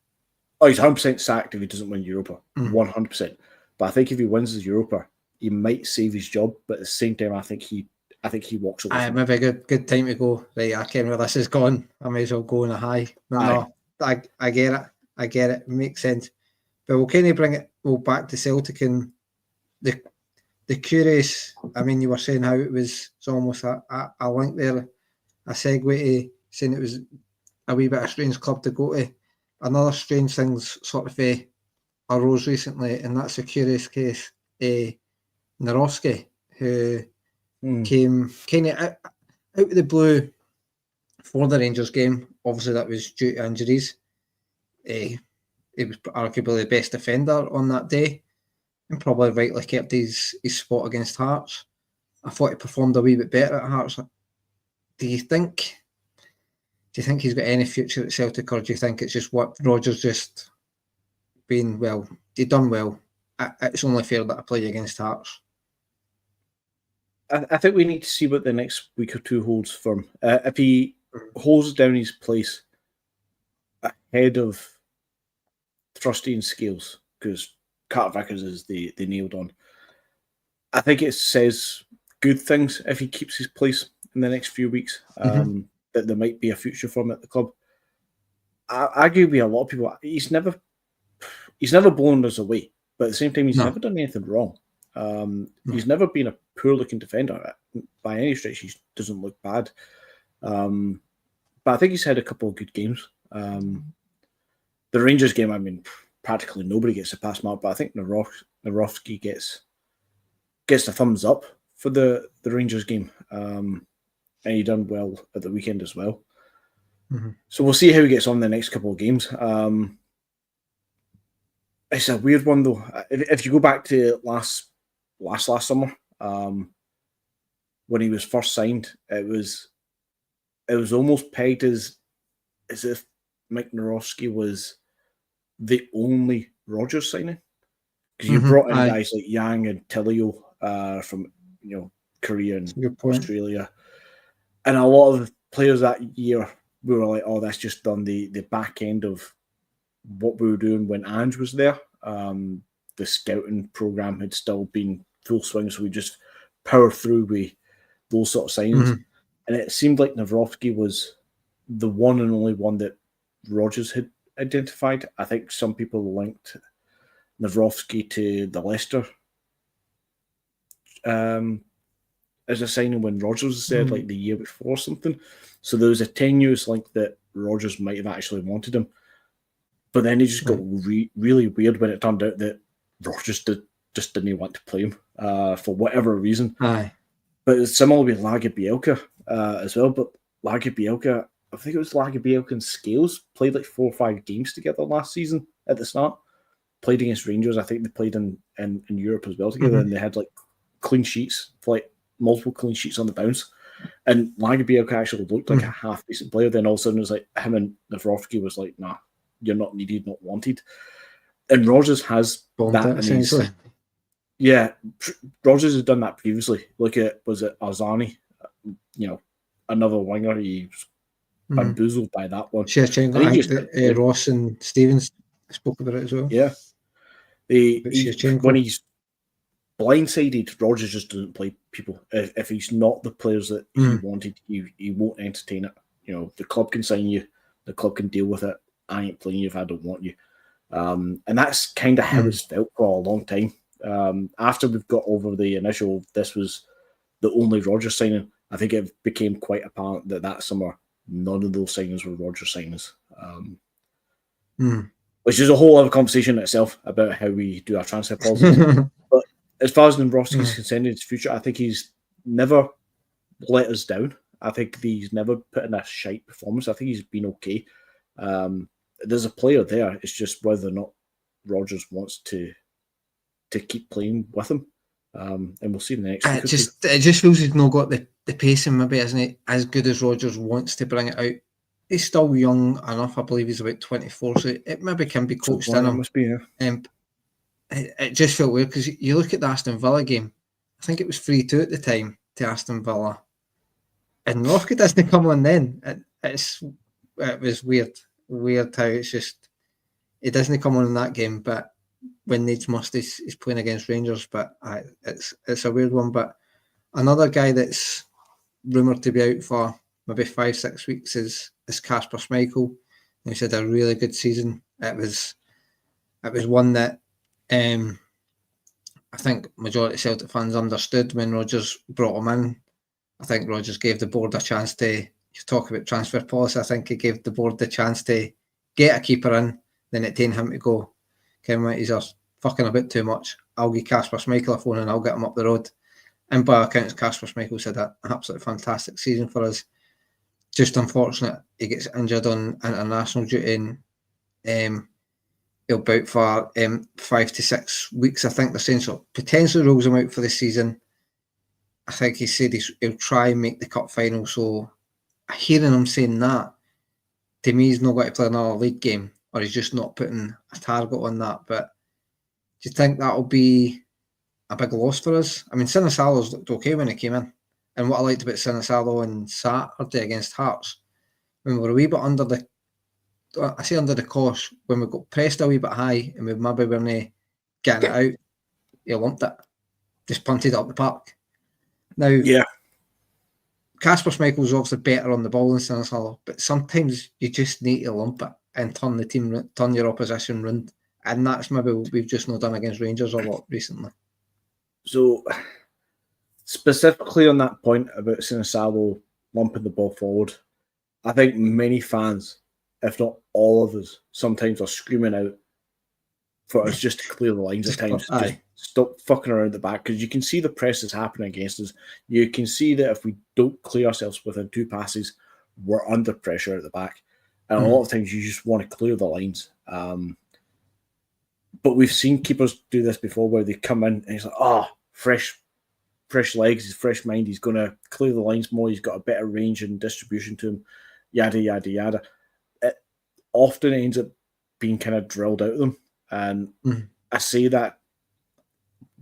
Oh, he's 100% sacked if he doesn't win Europa, 100%. But I think if he wins the Europa, he might save his job. But at the same time, I think he walks away. Maybe a good time to go. Right, I can't where this is gone. I may as well go on a high. No, I get it. I get it. It makes sense. But we'll kind of bring it back to Celtic and the curious. I mean, you were saying how it's almost a link there, a segue to saying it was a wee bit of a strange club to go to. Another strange thing's sort of arose recently, and that's a curious case. Narowski, who came kind of out of the blue for the Rangers game. Obviously, that was due to injuries. He was arguably the best defender on that day, and probably rightly kept his spot against Hearts. I thought he performed a wee bit better at Hearts. Do you think he's got any future at Celtic, or do you think it's just what Rodgers just being, well, he done well? It's only fair that I play against Hearts. I think we need to see what the next week or two holds for him. If he holds down his place ahead of Trusty and Scales, because Carter Vickers is the nailed on. I think it says good things if he keeps his place in the next few weeks, that there might be a future for him at the club. I agree with a lot of people. He's never blown us away, but at the same time, he's never done anything wrong. He's never been a poor-looking defender. By any stretch, he doesn't look bad. But I think he's had a couple of good games. The Rangers game, I mean, practically nobody gets a pass mark, but I think Narovsky gets the thumbs up for the Rangers game. And he done well at the weekend as well. So we'll see how he gets on the next couple of games. It's a weird one, though. If you go back to last summer, when he was first signed, it was almost pegged as if Mike Narovsky was the only Rogers signing, because you brought in guys like Yang and Tilio from Korea and Australia, and a lot of the players that year we were like, oh, that's just on the back end of what we were doing when Ange was there. The scouting program had still been full swing, so we just power through with those sort of signings. And it seemed like Narovsky was the one and only one that Rodgers had identified. I think some people linked Narovsky to the Leicester as a signing when Rodgers said like the year before or something. So there was a tenuous link that Rodgers might have actually wanted him. But then it just got really weird when it turned out that Rodgers just didn't want to play him for whatever reason. But it's similar with Lagerbielke as well. But Lagerbielke, I think it was Lagerbielke and Scales played like 4 or 5 games together last season at the start. Played against Rangers. I think they played in Europe as well together, and they had like clean sheets, like multiple clean sheets on the bounce. And Lagerbielke actually looked like a half decent player. Then all of a sudden it was like him and Narovsky was like, nah, you're not needed, not wanted. And Rodgers has that essentially. Yeah, Rodgers has done that previously. Look at, was it Arzani? Another winger. He was bamboozled by that one. Ross and Stevens spoke about it as well. Yeah. When he's blindsided, Rodgers just doesn't play people. If he's not the players that he wanted, he won't entertain it. The club can sign you. The club can deal with it. I ain't playing you if I don't want you. And that's kind of how it's felt for a long time. After we've got over the initial, this was the only Rodgers signing, I think it became quite apparent that summer, none of those signings were Rodgers signings. Which is a whole other conversation in itself about how we do our transfer policies. But as far as Narovsky is concerned in his future, I think he's never let us down. I think he's never put in a shite performance. I think he's been okay. There's a player there. It's just whether or not Rodgers wants to keep playing with him. And we'll see in the next week. It just feels he's not got the pacing, maybe, isn't it? As good as Rodgers wants to bring it out. He's still young enough. I believe he's about 24, so it maybe can be coached in him. Must be, yeah. It just felt weird because you look at the Aston Villa game. I think it was 3-2 at the time to Aston Villa, and Narovsky doesn't come on then. It was weird how it's just he doesn't come on in that game, but when needs must, he's playing against Rangers. But it's a weird one. But another guy that's rumoured to be out for maybe 5-6 weeks is Kasper Schmeichel. He's had a really good season. It was one that I think majority of Celtic fans understood when Rodgers brought him in. I think Rodgers gave the board a chance to, you talk about transfer policy, I think he gave the board the chance to get a keeper in, then it taken him to go, he's fucking a bit too much. I'll give Kasper Schmeichel a phone and I'll get him up the road. And by accounts, Kasper Schmeichel's had an absolutely fantastic season for us. Just unfortunate he gets injured on international duty and he'll be out for 5 to 6 weeks, I think they're saying. So potentially rules him out for the season. I think he said he'll try and make the cup final. So hearing him saying that, to me, he's not going to play another league game, or he's just not putting a target on that. But do you think that'll be a big loss for us? I mean, Sinisalo's looked okay when he came in. And what I liked about Sinisalo on Saturday against Hearts, when we were a wee bit under the cosh, when we got pressed a wee bit high and we maybe weren't getting it out, he lumped it. just punted up the park. Now, Yeah. Kasper Schmeichel's obviously better on the ball than Sinisalo, but sometimes you just need to lump it and turn your opposition round. And that's maybe what we've just not done against Rangers a lot recently. So, specifically on that point about Sinisalo lumping the ball forward, I think many fans, if not all of us, sometimes are screaming out for us just to clear the lines at times. Just stop fucking around the back, because you can see the press is happening against us. You can see that if we don't clear ourselves within 2 passes, we're under pressure at the back. And a lot of times you just want to clear the lines. But we've seen keepers do this before, where they come in and he's like, fresh legs, he's fresh mind, he's going to clear the lines more, he's got a better range and distribution to him, yada, yada, yada. It often ends up being kind of drilled out of them. And I say that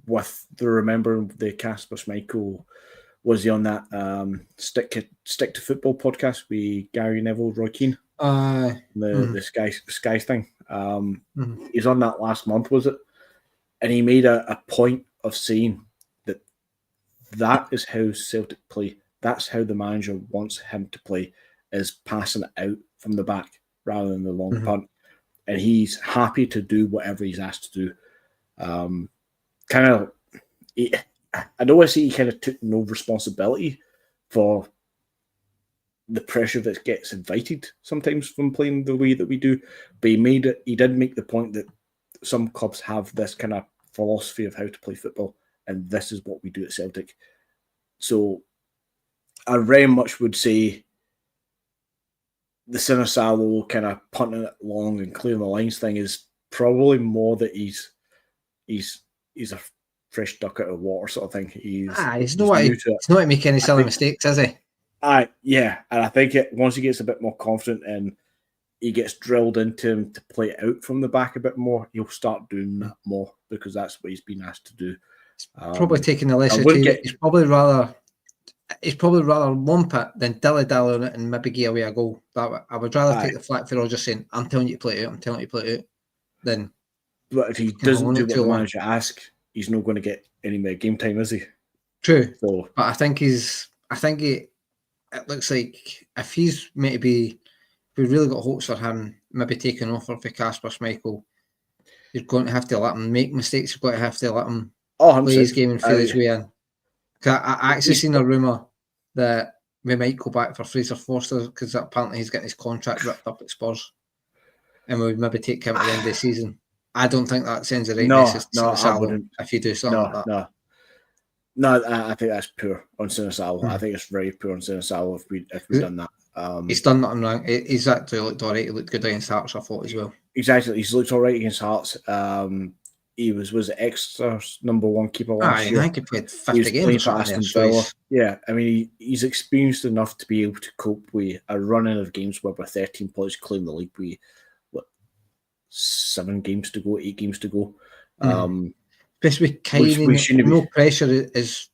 with remembering the Kasper Schmeichel, was he on that Stick to Football podcast with Gary Neville, Roy Keane? The Sky thing. He was on that last month, was it? And he made a point of saying that is how Celtic play. That's how the manager wants him to play, is passing it out from the back rather than the long punt. And he's happy to do whatever he's asked to do. I don't want to say he kind of took no responsibility for the pressure that gets invited sometimes from playing the way that we do, but he did make the point that some clubs have this kind of philosophy of how to play football, and this is what we do at Celtic. So I very much would say the Sinisalo kind of punting it long and clearing the lines thing is probably more that he's a fresh duck out of water sort of thing. He's not making any silly mistakes, is he? Yeah, and I think once he gets a bit more confident and he gets drilled into him to play it out from the back a bit more, he'll start doing that more, because that's what he's been asked to do. Probably taking the lesser two. He's probably rather lump it than dilly-dally on it and maybe give away a goal. I would rather take the flat for Roger saying, I'm telling you to play it out, than... But if he doesn't do what the manager asks, he's not going to get any more game time, is he? True. So, but I think it looks like if he's we've really got hopes for him, maybe taking over for Kasper Schmeichel, you're going to have to let him make mistakes. You're going to have to let him play his game and feel his way in. I actually seen a rumour that we might go back for Fraser Forster, because apparently he's getting his contract ripped up at Spurs, and we would maybe take him at the end of the season. I don't think that sends the right message to Sinisalo if you do something like that. No, I think that's poor on Sinisalo. I think it's very poor on Sinisalo if we've done that. He's done nothing wrong. He's actually looked all right. He looked good against Hearts, I thought, as well. Exactly. He's looked all right against Hearts. He was Exeter's number 1 keeper last year. I think he played 50 games for Aston Villa. Yeah, I mean, he's experienced enough to be able to cope with a run-in of games where we're 13 points clearing the league with 7 games to go, 8 games to go. Especially with no pressure is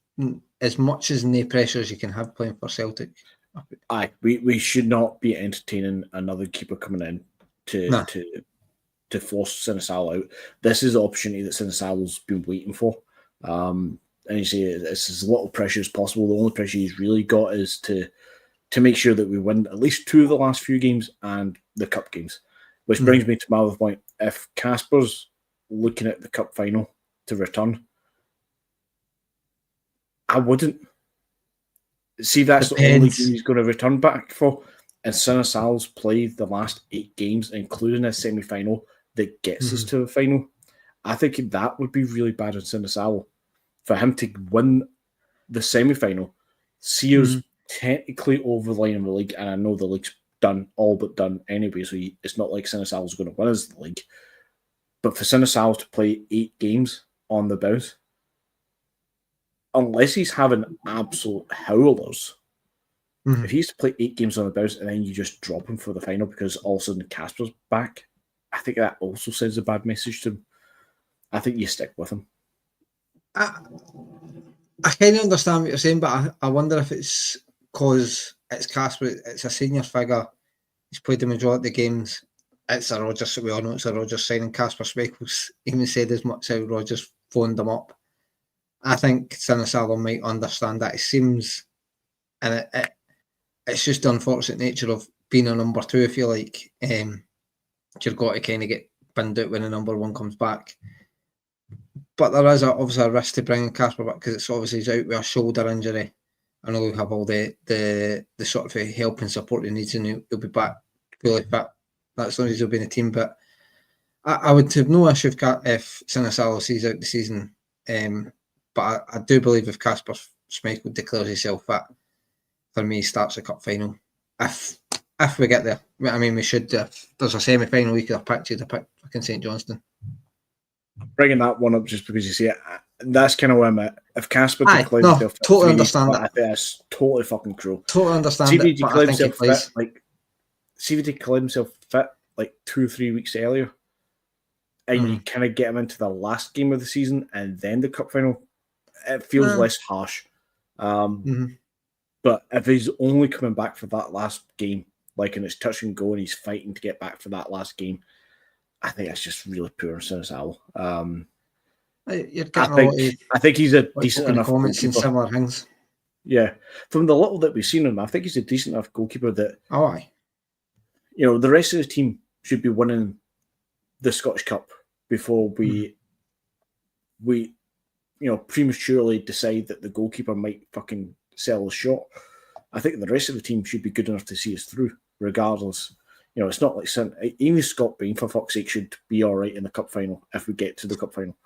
as much as no pressure as you can have playing for Celtic. We should not be entertaining another keeper coming in to force Sinisalo out. This is the opportunity that Sinisalo's been waiting for. And you say it's as little pressure as possible. The only pressure he's really got is to make sure that we win at least 2 of the last few games and the cup games. Which brings me to my other point. If Kasper's looking at the cup final to return, I wouldn't. See if that's the only game he's going to return back for. And Sinisalo's played the last 8 games, including a semi-final, that gets us to the final. I think that would be really bad on Sinisalo. For him to win the semi-final, see us technically over the line in the league, and I know the league's all but done anyway, so it's not like Sinisalo's going to win us the league. But for Sinisalo to play 8 games on the bounce, unless he's having absolute howlers, if he's to play 8 games on the bounce and then you just drop him for the final because all of a sudden Kasper's back, I think that also sends a bad message to him. I think you stick with him. I kind of understand what you're saying, but I wonder if it's because it's Kasper, it's a senior figure. He's played the majority of the games. It's a Rodgers, we all know it's a Rodgers signing. Kasper Schmeichel's even said as much how Rodgers phoned him up. I think Sinisalo might understand that. It seems, and it's just the unfortunate nature of being a number 2. I feel like you've got to kind of get binned out when the number 1 comes back. But there is obviously a risk to bringing Kasper back because it's obviously he's out with a shoulder injury. I know we have all the sort of help and support he needs, and he'll be back fully fit. That's the reason he'll be in the team. But I would have no issue if Sinisalo sees out the season. But I do believe if Kasper Schmeichel declares himself fit, for me, he starts the cup final. If we get there, I mean, we should. If there's a semi-final, we could have picked fucking St Johnstone. Bringing that one up just because you see it, that's kind of where I'm at. If Kasper declares himself fit, totally understand that. I think that's totally fucking cruel. Totally understand it, but I think he plays. See if he declared himself fit like 2 or 3 weeks earlier, and you kind of get him into the last game of the season and then the cup final. It feels less harsh. But if he's only coming back for that last game, like and it's touch and go and he's fighting to get back for that last game, I think that's just really poor Sinisalo. I think he's a decent enough comments and similar things. Yeah. From the little that we've seen him, I think he's a decent enough goalkeeper that the rest of the team should be winning the Scottish Cup before we prematurely decide that the goalkeeper might fucking sell the shot. I think the rest of the team should be good enough to see us through, regardless. It's not like even Scott Bain, for fuck's sake, should be all right in the cup final if we get to the cup final.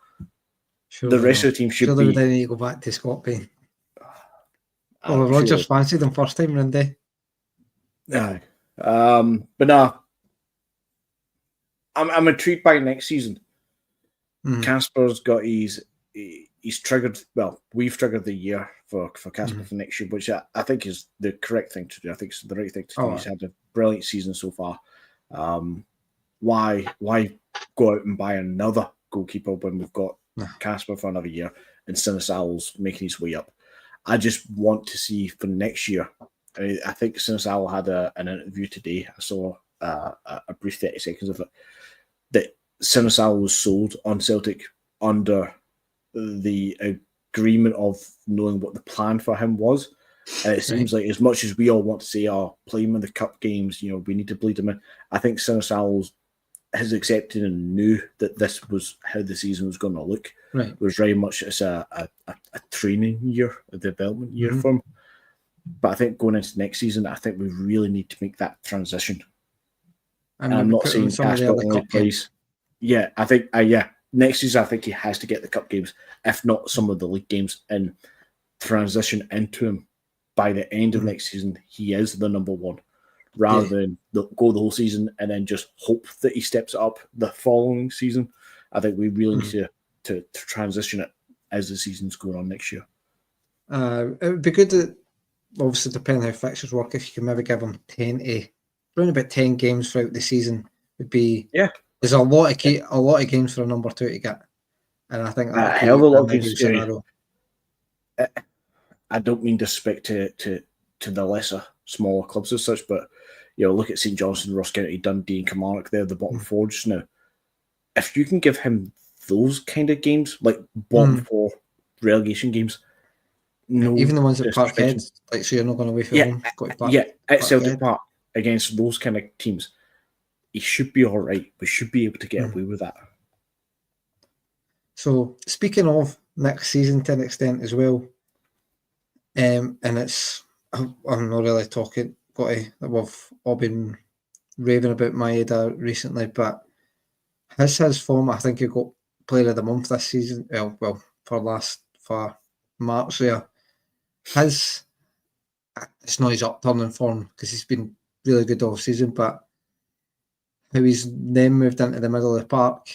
The rest of the team should be. We need to go back to Scott Bain. Rodgers fancied him first time round there. No. But no. I'm intrigued by next season. Kasper's got he's triggered. Well, we've triggered the year for Kasper for next year, which I think is the correct thing to do. I think it's the right thing to do. He's had a brilliant season so far. Why go out and buy another goalkeeper when we've got Kasper for another year and Sinisalo's making his way up? I just want to see for next year. I think Sinisalo had an interview today. I saw a brief 30 seconds of it. That Sinisalo was sold on Celtic under the agreement of knowing what the plan for him was. And it seems like as much as we all want to say, play him in the cup games, we need to bleed him in. I think Sinisalo has accepted and knew that this was how the season was going to look. Right. It was very much as a training year, a development year for him. But I think going into next season, I think we really need to make that transition. And I'm not saying Kasper only plays. Yeah, I think, next season, I think he has to get the cup games, if not some of the league games, and transition into him. By the end of next season, he is the number 1, rather than go the whole season and then just hope that he steps up the following season. I think we really need to transition it as the season's going on next year. It would be good to, obviously, depending on how fixtures work, if you can maybe give him around about 10 games throughout the season would be. Yeah. There's a lot of games for a number 2 to get, and I think a hell of a lot of games. I don't mean disrespect to the lesser, smaller clubs as such, but look at St Johnstone, Ross County, Dundee, and Kilmarnock. They're the bottom 4 just now. If you can give him those kind of games, like bottom 4 relegation games, even the ones at Parkhead, so you're not going away from home. At Celtic Park against those kind of teams, he should be all right. We should be able to get away with that. So, speaking of next season to an extent as well, and it's, I'm not really talking, we've all been raving about Maeda recently, but his form, I think he got player of the month this season, for March there. It's not his upturning form because he's been really good all season, but how he's then moved into the middle of the park.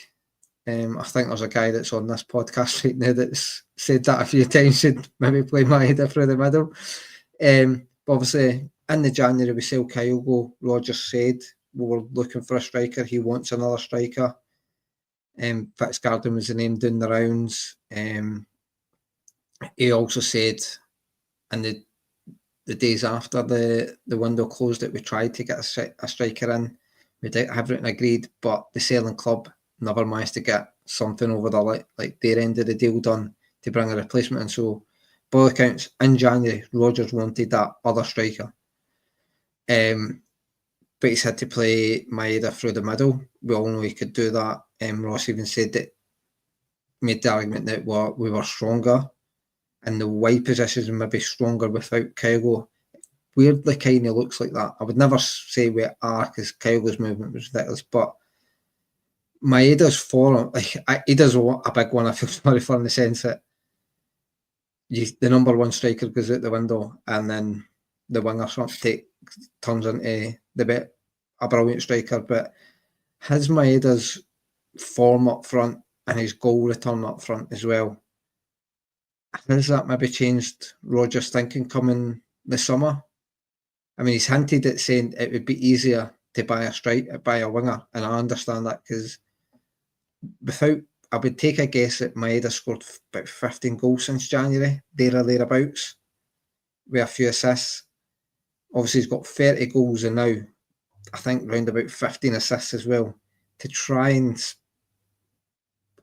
I think there's a guy that's on this podcast right now that's said that a few times, should maybe play Maeda through the middle. But obviously, in the January we sell Kyogo, Rodgers said we were looking for a striker. He wants another striker. Fitzgerald was the name doing the rounds. He also said in the days after the window closed that we tried to get a striker in. We haven't agreed, but the selling club never managed to get something over the like their end of the deal done to bring a replacement in. So, by all accounts, in January, Rodgers wanted that other striker. But he's had to play Maeda through the middle. We all know he could do that. Ross even said that, made the argument that we were stronger in the wide positions and maybe stronger without Kyogo. Weirdly kind of looks like that. I would never say we are because Kyogo's movement was ridiculous, but Maeda's form, he does a big one. I feel sorry for in the sense that the number one striker goes out the window and then the winger turns into a brilliant striker. But his Maeda's form up front and his goal return up front as well, has that maybe changed Rodgers' thinking coming this summer? I mean, he's hinted at saying it would be easier to buy a winger, and I understand that because I would take a guess that Maeda scored about 15 goals since January, there or thereabouts, with a few assists. Obviously, he's got 30 goals and now I think round about 15 assists as well. To try and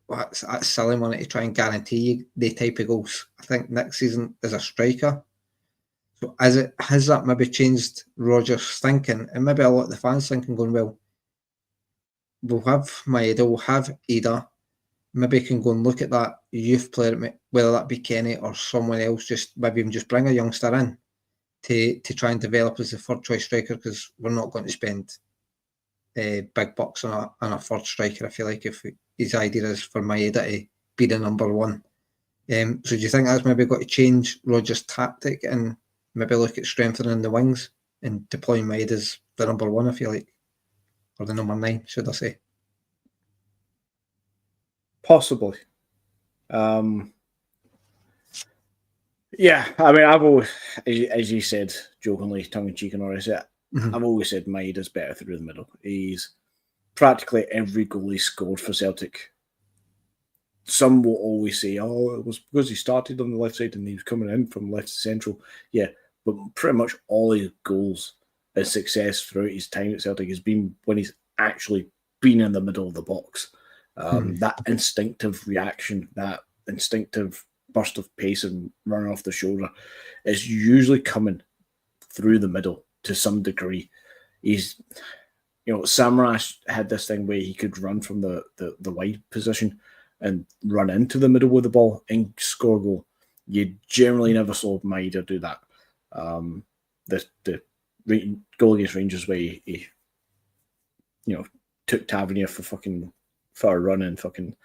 that's silly money to try and guarantee you the type of goals. I think next season as a striker. So has that maybe changed Rodgers' thinking and maybe a lot of the fans thinking going, well, we'll have Maeda, we'll have Ida, maybe can go and look at that youth player, whether that be Kenny or someone else, just maybe even just bring a youngster in to try and develop as a third choice striker, because we're not going to spend big bucks on a third striker. I feel like if his idea is for Maeda to be the number one. So do you think that's maybe got to change Rodgers' tactic and maybe look at strengthening the wings and deploying Maeda as the number one, I feel like, or the number 9, should I say? Possibly. Yeah, I mean, I've always, as you said, jokingly, tongue-in-cheek and all this, I've always said Maeda's better through the middle. He's practically every goal he scored for Celtic. Some will always say, oh, it was because he started on the left side and he was coming in from left to central. Yeah, but pretty much all his goals and success throughout his time at Celtic has been when he's actually been in the middle of the box. That instinctive reaction, that instinctive burst of pace and running off the shoulder is usually coming through the middle to some degree. He's, Samaras had this thing where he could run from the wide position and run into the middle with the ball and score a goal. You generally never saw Maeda do that. The goal against Rangers where he took Tavernier for a run and fucking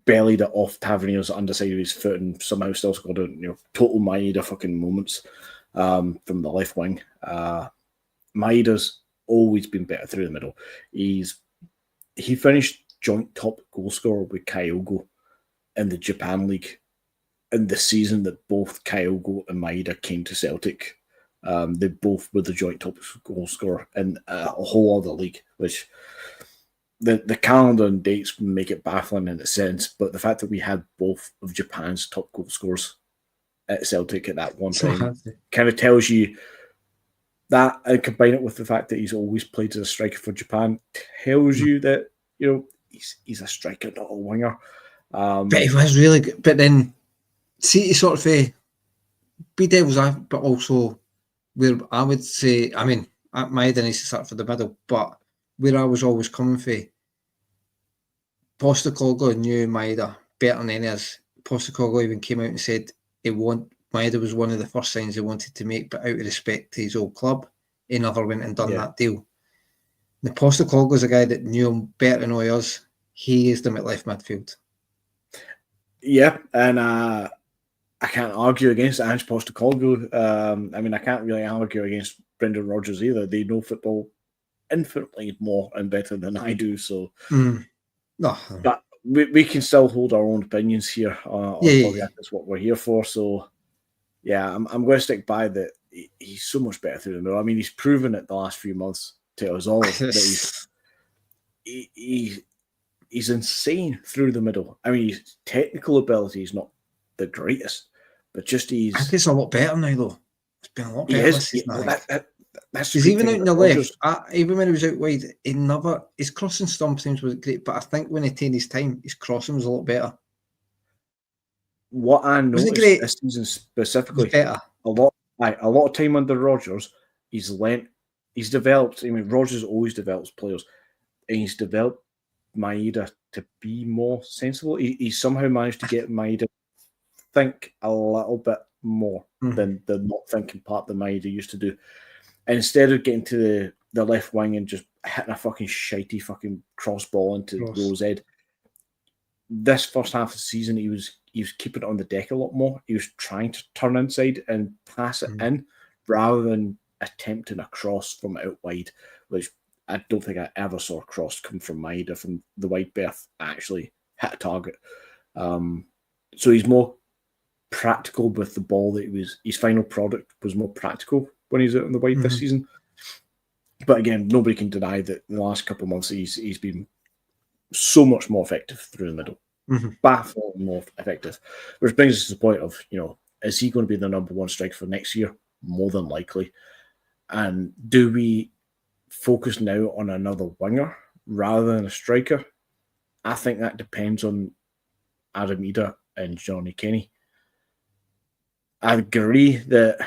bellied it off Tavernier's underside of his foot and somehow still scored a total Maeda fucking moments from the left wing. Maeda's always been better through the middle. He finished joint top goal scorer with Kyogo in the Japan League in the season that both Kyogo and Maeda came to Celtic. They both were the joint top goal scorer in a whole other league, which the calendar and dates make it baffling in a sense, but the fact that we had both of Japan's top goal scorers at Celtic at that one time kind of tells you that, and combine it with the fact that he's always played as a striker for Japan, tells you that, he's a striker, not a winger. But he was really good. But then, see, he sort of be devil's advocate, but also where I would say, I mean, Maeda needs to start for the middle, but where I was always coming from, Postecoglou knew Maeda better than any of us. Postecoglou even came out and said Maeda was one of the first signs he wanted to make, but out of respect to his old club, he never went and done that deal. The Postecoglou is a guy that knew him better than all of us. He used him at left midfield. Yeah, and I can't argue against Ange Postecoglou. I mean, I can't really argue against Brendan Rodgers either. They know football infinitely more and better than I do. So, but we can still hold our own opinions here on podcast. That's what we're here for. So, yeah, I'm going to stick by that. He's so much better through the middle. I mean, he's proven it the last few months to us all that he's insane through the middle. I mean, his technical ability is not the greatest, but just I think it's a lot better now, though. It's been a lot better this season. That's he's even out in the left. Even when he was out wide, his crossing sometimes wasn't great, but I think when he taken his time, his crossing was a lot better. what I Was it noticed great? this season It was specifically, better. a lot of time under Rodgers, he's developed. I mean, Rodgers always develops players, and he's developed Maeda to be more sensible. He somehow managed to get Maeda to think a little bit more than the not thinking part that Maeda used to do. And instead of getting to the left wing and just hitting a fucking shitey fucking cross ball into Rose's head, this first half of the season he was keeping it on the deck a lot more. He was trying to turn inside and pass it in rather than attempting a cross from out wide, which I don't think I ever saw a cross come from Maeda from the wide berth actually hit a target. So he's more practical with the ball. That his final product was more practical when he's out on the wide this season. But again, nobody can deny that in the last couple of months he's been so much more effective through the middle. Baffling more effective. Which brings us to the point of, is he going to be the number one striker for next year? More than likely. And do we focus now on another winger rather than a striker? I think that depends on Adam Ida and Johnny Kenny. I agree that,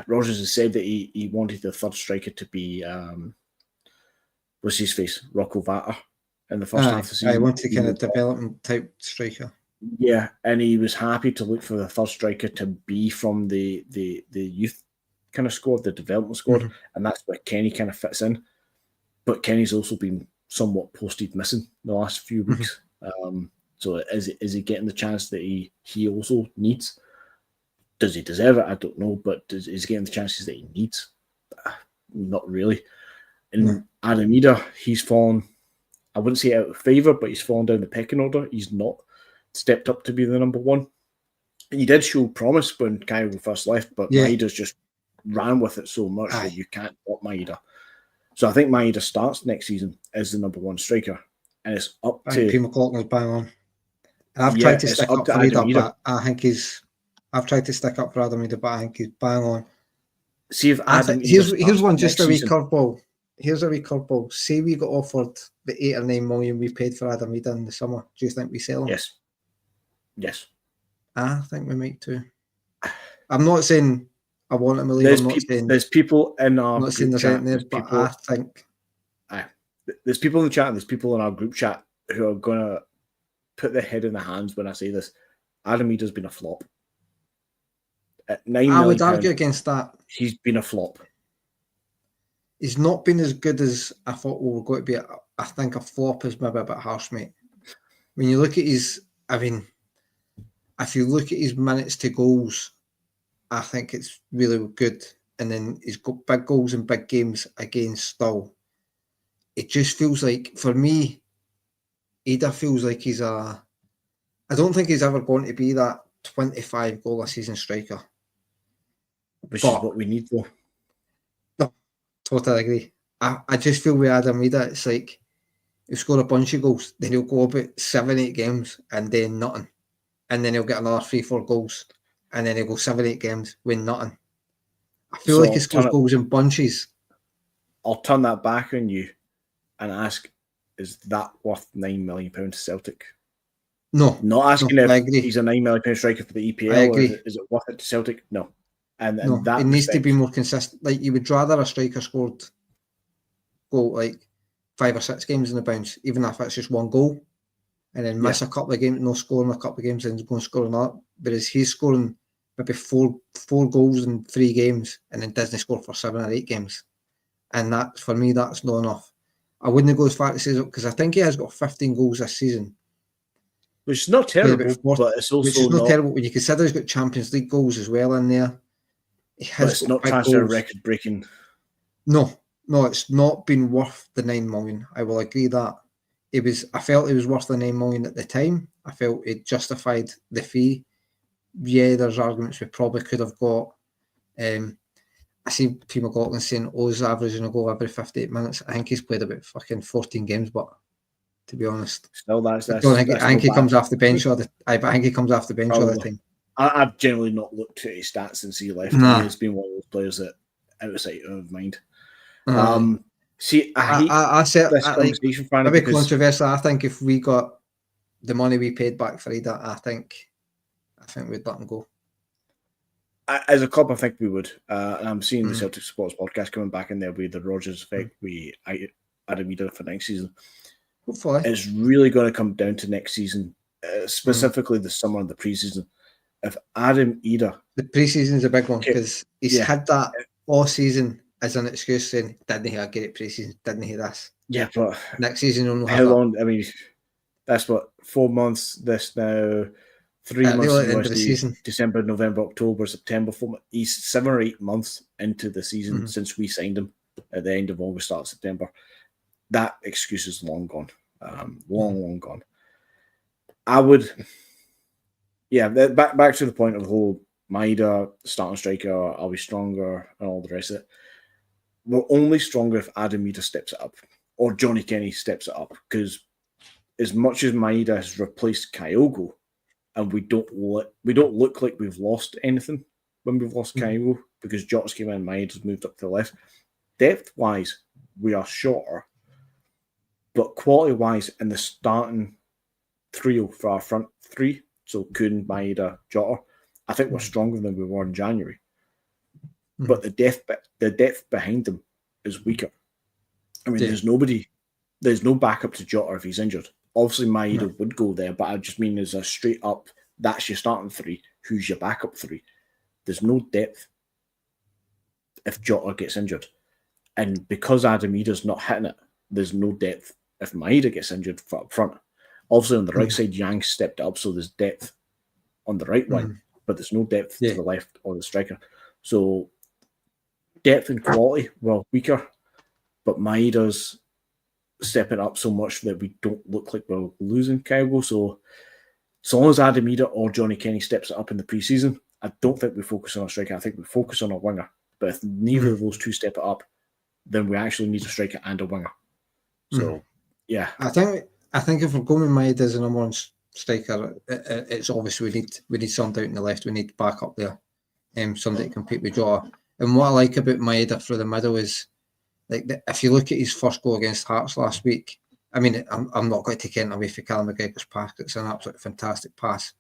Rodgers has said that he wanted the third striker to be, what's his face, Rocco Vata in the first half of the season. I want to kind of development type striker. Yeah, and he was happy to look for the third striker to be from the youth kind of squad, the development squad, and that's where Kenny kind of fits in. But Kenny's also been somewhat posted missing the last few weeks. So is he getting the chance that he also needs? Does he deserve it? I don't know, but is he getting the chances that he needs? Not really. And Adam Ida, he's fallen, I wouldn't say out of favour, but he's fallen down the pecking order. He's not stepped up to be the number one. He did show promise when Kyle first left, but Maeda's just ran with it so much that you can't stop Maeda. So I think Maeda starts next season as the number one striker, and it's up to P. McLaughlin's bang on. And I've tried to stick up for Ida, but I think I've tried to stick up for Adam Ida, but I think he's bang on. See if Adam here's one, just a wee curveball. Here's a wee curveball. Say we got offered the 8 or 9 million we paid for Adam Ida in the summer. Do you think we sell him? Yes. I think we might too. I'm not saying I want him to leave. There's people in our not saying there's anything there, but I think there's people in the chat and there's people in our group chat who are gonna put their head in their hands when I say this. Adam Ida's been a flop. At £9 million, I would argue against that. He's been a flop. He's not been as good as I thought we were going to be. I think a flop is maybe a bit harsh, mate. When you look at if you look at his minutes to goals, I think it's really good. And then he's got big goals in big games against Hull. It just feels like, for me, Ida feels like I don't think he's ever going to be that 25 goal a season striker. Which is what we need, though. No, totally agree. I just feel with Adam Ida, it's like he'll score a bunch of goals, then he'll go about 7-8 games and then nothing. And then he'll get another 3-4 goals, and then he'll go 7-8 games, win nothing. I feel like he scores goals in bunches. I'll turn that back on you and ask, is that worth £9 million to Celtic? No. Not asking if he's a £9 million striker for the EPL. I agree. Or is it worth it to Celtic? No. And no, that it needs to be more consistent. Like, you would rather a striker scored goal like 5 or 6 games in the bounce, even if it's just one goal, and then miss a couple of games, no scoring a couple of games, and go and score another. Whereas he's scoring maybe four goals in 3 games, and then doesn't score for 7 or 8 games. And that, for me, that's not enough. I wouldn't go as far to say that, because I think he has got 15 goals this season. Which is not terrible, but it's also which is not terrible when you consider he's got Champions League goals as well in there. But it's not transfer record breaking. No, it's not been worth the 9 million. I will agree that. I felt it was worth the 9 million at the time. I felt it justified the fee. Yeah, there's arguments we probably could have got. I see P. McLaughlin saying, he's averaging a goal every 58 minutes. I think he's played about fucking 14 games, but to be honest, still I think he comes off the bench all the time. I've generally not looked at his stats since he left. Nah. He's been one of those players that out of sight, out of mind. See, I hate this conversation. A bit controversial. I think if we got the money we paid back for Ida, I think we'd let him go. As a club, I think we would. And I'm seeing the Celtic Sports Podcast coming back in there with the Rodgers effect. We Adam Ida for next season. Hopefully. It's really going to come down to next season, specifically the summer and the preseason. If Adam Ida... The preseason's a big one because he's had that all season as an excuse saying, didn't he have a great preseason? Didn't he this? Yeah, but... Next season, he'll how long... I mean, that's what, 4 months this now... 3 months at the end of the season. December, November, October, September, 4 months. He's 7 or 8 months into the season since we signed him at the end of August, start of September. That excuse is long gone. Long gone. I would, back to the point of the whole Maeda, starting striker, are we stronger, and all the rest of it. We're only stronger if Adam Maeda steps it up, or Johnny Kenny steps it up, because as much as Maeda has replaced Kyogo, and we don't look like we've lost anything when we've lost Kyogo, because Jota's came in and Maeda's moved up to the left. Depth-wise, we are shorter, but quality-wise, in the starting trio for our front three, so Kuhn, Maeda, Jota, I think we're stronger than we were in January. But the depth behind them is weaker. I mean, there's no backup to Jota if he's injured. Obviously, Maeda would go there, but I just mean as a straight up, that's your starting three. Who's your backup three? There's no depth if Jota gets injured. And because Adam Maeda's not hitting it, there's no depth if Maeda gets injured up front. Obviously, on the right side, Yang stepped up, so there's depth on the right wing, but there's no depth to the left or the striker. So, depth and quality were weaker, but Maeda's stepping up so much that we don't look like we're losing Kyogo. So long as Adam Maeda or Johnny Kenny steps it up in the preseason, I don't think we focus on a striker. I think we focus on a winger. But if neither of those two step it up, then we actually need a striker and a winger. So, yeah. I think if we're going with Maeda as a number one striker, it's obvious we need somebody out in the left. We need back up there. Somebody to compete with Jota. And what I like about Maeda through the middle is, if you look at his first goal against Hearts last week, I mean, I'm not going to take anything away from Callum McGregor's pass. It's an absolutely fantastic pass.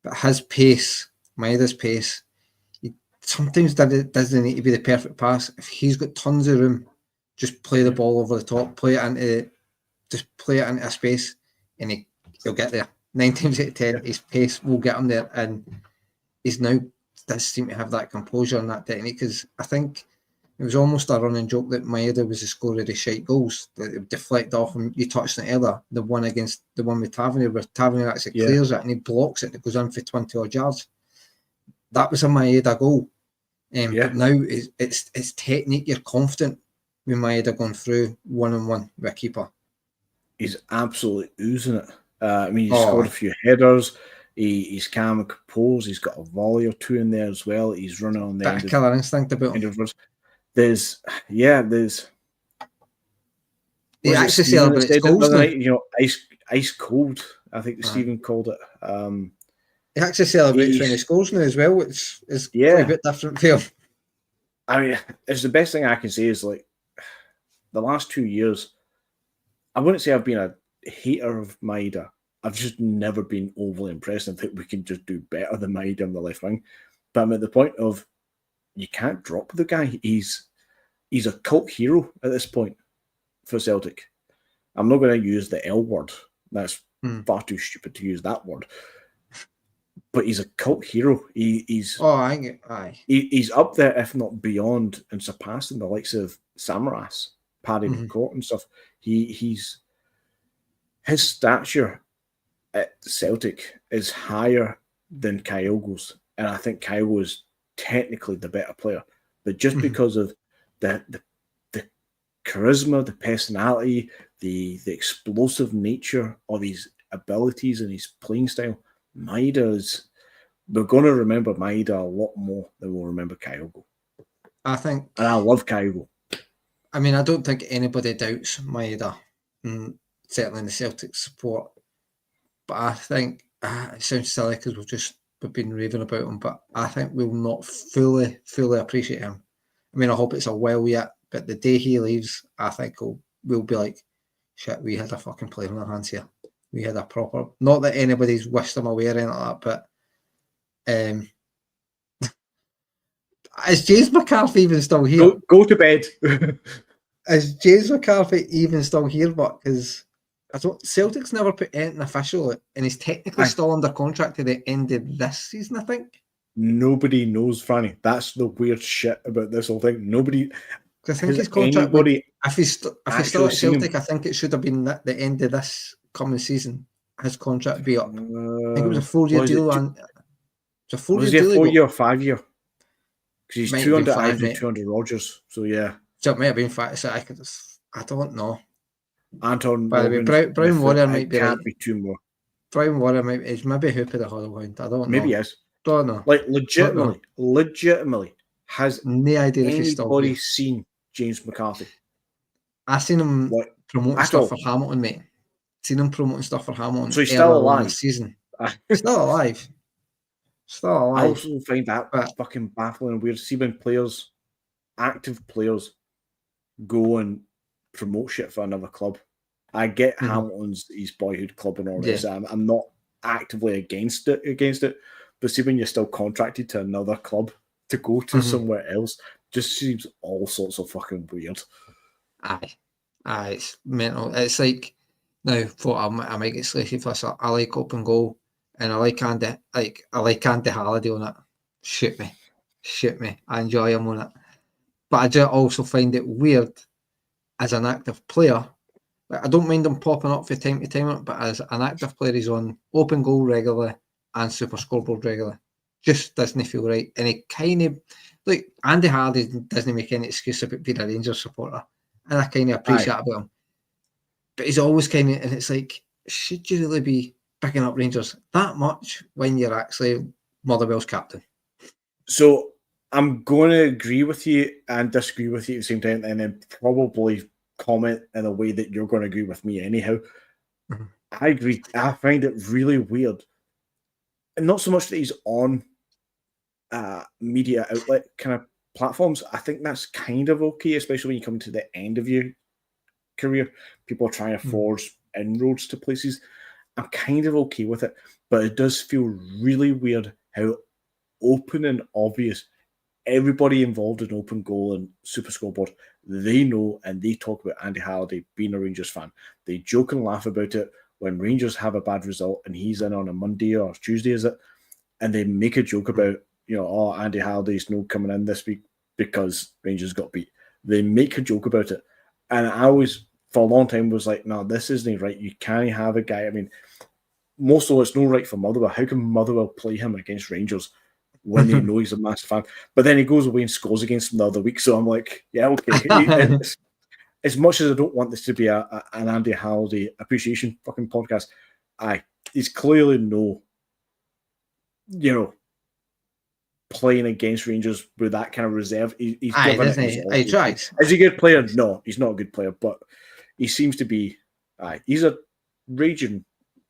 But his pace, Maeda's pace, sometimes doesn't need to be the perfect pass. If he's got tons of room, just play the ball over the top, play it into a space, and he'll get there. 9 times out of 10, his pace will get him there, and he's now does seem to have that composure and that technique, because I think it was almost a running joke that Maeda was the scorer of the shite goals that would deflect off, and you touched on it earlier, the one with Tavernier, where Tavernier actually clears it and he blocks it and it goes in for 20 odd yards. That was a Maeda goal. But now it's technique. You're confident with Maeda going through 1-on-1 with a keeper. He's absolutely oozing it. I mean, he's scored a few headers. He's calm and composed. He's got a volley or two in there as well. He's running on the end of killer instinct about him. There's he actually celebrates goals now. Ice cold. I think Stephen called it. He actually celebrates when he scores now as well, which is quite a bit different for him. I mean, it's the best thing I can say is the last 2 years, I wouldn't say I've been a hater of Maeda. I've just never been overly impressed. I think we can just do better than Maeda on the left wing. But I'm at the point of you can't drop the guy. He's a cult hero at this point for Celtic. I'm not going to use the L word. That's far too stupid to use that word. But he's a cult hero. He's up there, if not beyond, and surpassing the likes of Samaras, Paddy McCourt and stuff. His stature at Celtic is higher than Kyogo's, and I think Kyogo is technically the better player. But just because of the charisma, the personality, the explosive nature of his abilities and his playing style, we're going to remember Maeda a lot more than we'll remember Kyogo. And I love Kyogo. I mean, I don't think anybody doubts Maeda, certainly in the Celtic support. But I think it sounds silly because we've been raving about him, but I think we'll not fully appreciate him. I mean, I hope it's a while yet, but the day he leaves, I think we'll be like, shit, we had a fucking player in our hands here. we had a proper, not that anybody's wished him away or anything like that, but is James McCarthy even still here? Go to bed. Is James McCarthy even still here? But because Celtic's never put anything official, and he's technically still under contract to the end of this season, I think. Nobody knows, Franny. That's the weird shit about this whole thing. Nobody. I think his contract. If he's still at Celtic, I think it should have been at the end of this coming season. His contract be up. I think it was a 4-year deal, and it's a 4-year deal. Was he a 4-year or 5-year? Because he's 200 Ivory, 200 Rogers. So yeah. So it may have been 5. So I don't know. Anton. By the way, Brown Warrior might be can't right. be 2 more. Brown Warrior is maybe Hooper the Hollowhound. I don't know. Maybe he is. Don't know. Like legitimately, has no idea if he's still anybody seen James McCarthy? I seen him promoting stuff for Hamilton, mate. Seen him promoting stuff for Hamilton. So he's still alive. This season. Still alive. Still alive. I also find that fucking baffling and weird. See when players, active players, go and promote shit for another club. I get Hamilton's his boyhood club and all this. I'm not actively against it. But see when you're still contracted to another club to go to somewhere else, just seems all sorts of fucking weird. Aye, it's mental. It's like now, I might get slated for this. I like open goal, and I like Andy Halliday on it. Shoot me. I enjoy him on it, but I do also find it weird as an active player. Like, I don't mind him popping up from time to time, but as an active player, he's on open goal regularly and Super Scoreboard regularly. Just doesn't feel right, and it kind of like Andy Halliday doesn't make any excuse about being a Rangers supporter. And I kind of appreciate that about him. But he's always kind of, and it's like, should you really be picking up Rangers that much when you're actually Motherwell's captain? So I'm going to agree with you and disagree with you at the same time, and then probably comment in a way that you're going to agree with me anyhow. I agree. I find it really weird. And not so much that he's on media outlet kind of platforms. I think that's kind of okay, especially when you come to the end of your career. People are trying to forge inroads to places. I'm kind of okay with it, but it does feel really weird how open and obvious everybody involved in open goal and Super Scoreboard, they know and they talk about Andy Halliday being a Rangers fan. They joke and laugh about it when Rangers have a bad result and he's in on a Monday or Tuesday, is it? And they make a joke about, Andy Halliday's no coming in this week because Rangers got beat. They make a joke about it. And I always, for a long time, was like, no, this isn't right. You can't have a guy. I mean, most of it's no right for Motherwell. How can Motherwell play him against Rangers when they know he's a massive fan? But then he goes away and scores against them the other week. So I'm like, yeah, okay. As much as I don't want this to be an Andy Halliday appreciation fucking podcast, he's clearly playing against Rangers with that kind of reserve. He's given it. He tries. Is he a good player? No, he's not a good player, but he seems to be. He's a raging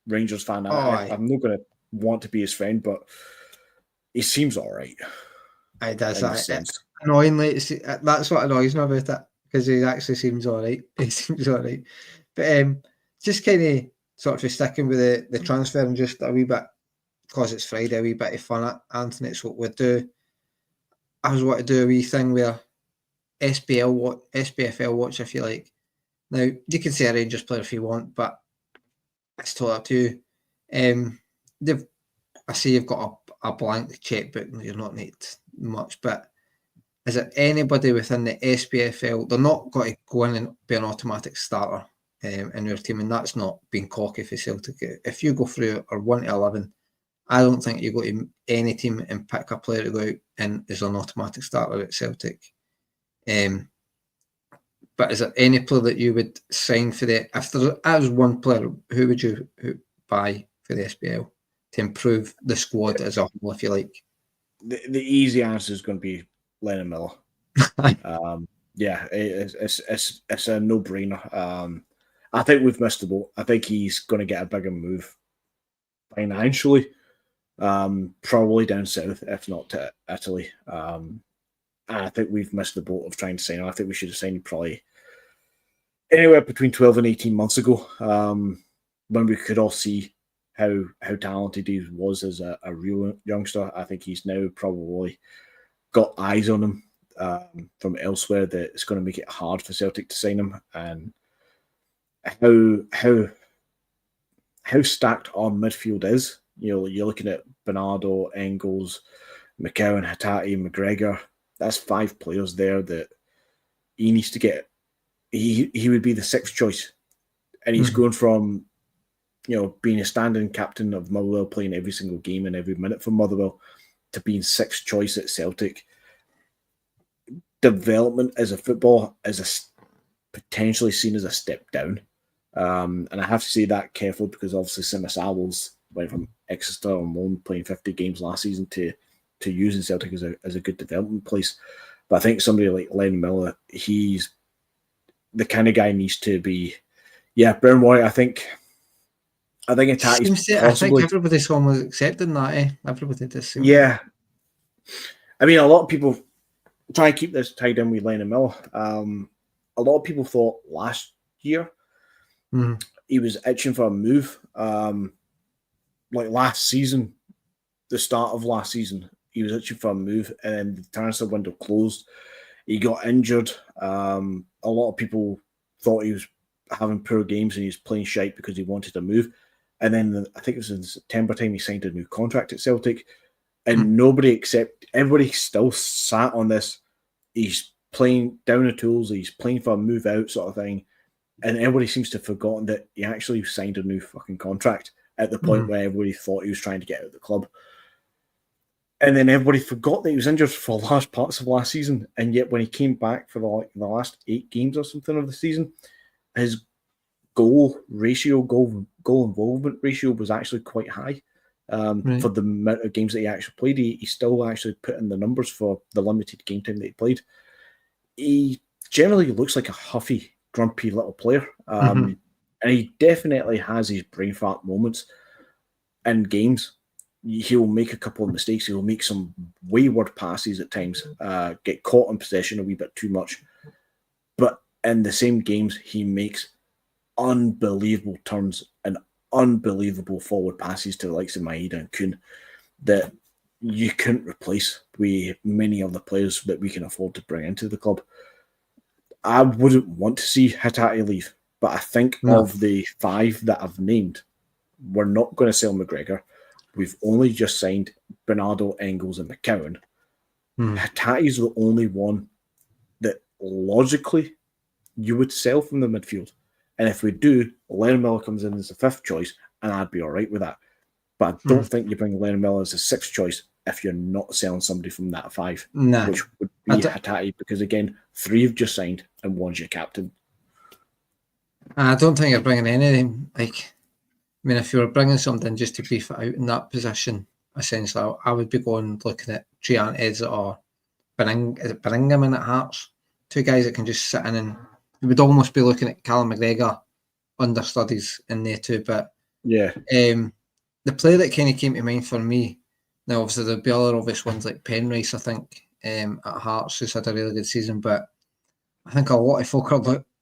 Rangers fan. I'm not going to want to be his friend, but he seems all right. It does. Annoyingly, that's what annoys me about it, because he actually seems all right. He seems all right. But just kind of sort of sticking with the transfer and just a wee bit, because it's Friday, a wee bit of fun at Anthony, it's what we do. I was wanting to do a wee thing where SPFL watch, if you like. Now, you can say a Rangers player if you want, but it's totally up to you. I see you've got a blank checkbook, you're not need much, but is there anybody within the SPFL, they're not going to go in and be an automatic starter in your team, and that's not being cocky for Celtic. If you go through or 1 to 11, I don't think you go to any team and pick a player to go out and is an automatic starter at Celtic. But is there any player that you would sign for if there was one player, who would you buy for the SPL to improve the squad as a whole, if you like? The easy answer is going to be Lennon Miller. It's a no-brainer. I think we've missed the boat. I think he's going to get a bigger move financially, probably down south, if not to Italy. I think we've missed the boat of trying to sign him. I think we should have signed him probably anywhere between 12 and 18 months ago. when we could all see how talented he was as a real youngster. I think he's now probably got eyes on him from elsewhere that it's going to make it hard for Celtic to sign him. And how stacked our midfield is. You're looking at Bernardo, Engels, McCowan, Hatate, McGregor. That's 5 players there that he needs to get. He would be the 6th choice, and he's going from being a standing captain of Motherwell, playing every single game and every minute for Motherwell, to being 6th choice at Celtic. Development as a footballer is potentially seen as a step down. And I have to say that carefully, because obviously Simasawos went from Exeter on loan, playing 50 games last season, to using Celtic as a good development place. But I think somebody like Len Miller, he's the kind of guy needs to be. Yeah, Brown White. I think Hatate's possibly. I think everybody's almost accepting that. Everybody does. Yeah, I mean, a lot of people try and keep this tied in with Len Miller. A lot of people thought last year he was itching for a move. Like last season, the start of last season, he was itching for a move, and then the transfer window closed. He got injured. A lot of people thought he was having poor games and he was playing shite because he wanted to move. And then I think it was in September time, he signed a new contract at Celtic, and everybody still sat on this. He's playing down the tools. He's playing for a move out sort of thing. And everybody seems to have forgotten that he actually signed a new fucking contract at the point where everybody thought he was trying to get out of the club. And then everybody forgot that he was injured for large parts of last season. And yet when he came back for the last 8 games or something of the season, his goal involvement ratio was actually quite high. For the amount of games that he actually played, he still actually put in the numbers for the limited game time that he played. He generally looks like a huffy, grumpy little player. And he definitely has his brain fart moments in games. He'll make a couple of mistakes. He'll make some wayward passes at times, get caught in possession a wee bit too much. But in the same games, he makes unbelievable turns and unbelievable forward passes to the likes of Maeda and Kuhn that you couldn't replace with many of the players that we can afford to bring into the club. I wouldn't want to see Hatate leave, but I think of the 5 that I've named, we're not going to sell McGregor. We've only just signed Bernardo, Engels, and McCowan. Hatate's the only one that logically you would sell from the midfield. And if we do, Lennon Miller comes in as the 5th choice, and I'd be all right with that. But I don't think you bring Lennon Miller as a 6th choice if you're not selling somebody from that 5, which would be Hatate, because again, 3 have just signed and 1's your captain. I don't think you're bringing anything. If you were bringing something just to beef it out in that position, essentially, I would be looking at Triantes or Bellingham in at Hearts. 2 guys that can just sit in, and you would almost be looking at Callum McGregor understudies in there too. But the player that kind of came to mind for me, now obviously there'll be other obvious ones like Penrice, I think, at Hearts, who's had a really good season. But I think a lot of folk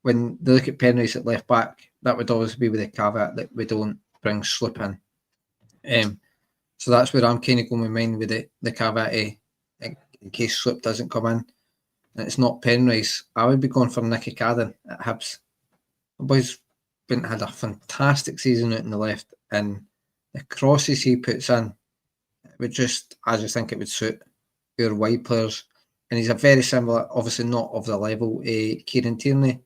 when they look at Penrice at left back, that would always be with the caveat that we don't bring Sloop in. So that's where I'm kind of going with mine, with the caveat in case Sloop doesn't come in. And it's not Penrice. I would be going for Nicky Cadden at Hibs. The boy's had a fantastic season out in the left, and the crosses he puts in, I just think it would suit your wide players. And he's a very similar, obviously not of the level Kieran Tierney,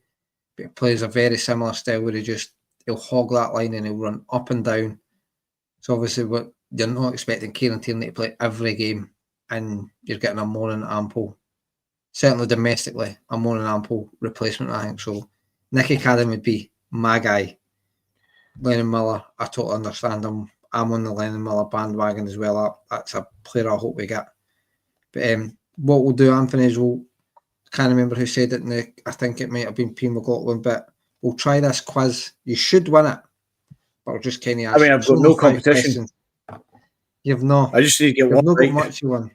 but he plays a very similar style where he'll hog that line and he'll run up and down. So obviously you're not expecting Kieran Tierney to play every game, and you're getting a more than ample, certainly domestically, a more than ample replacement, I think. So Nicky Cadden would be my guy. Lennon Miller, I totally understand him. I'm on the Lennon Miller bandwagon as well. That's a player I hope we get. But what we'll do, Anthony, is can't remember who said it. I think it might have been P. McLaughlin, but we'll try this quiz. You should win it, but we'll just kind of ask. I've got no competition. You've no. I just need to get one. You've not right. got much you won.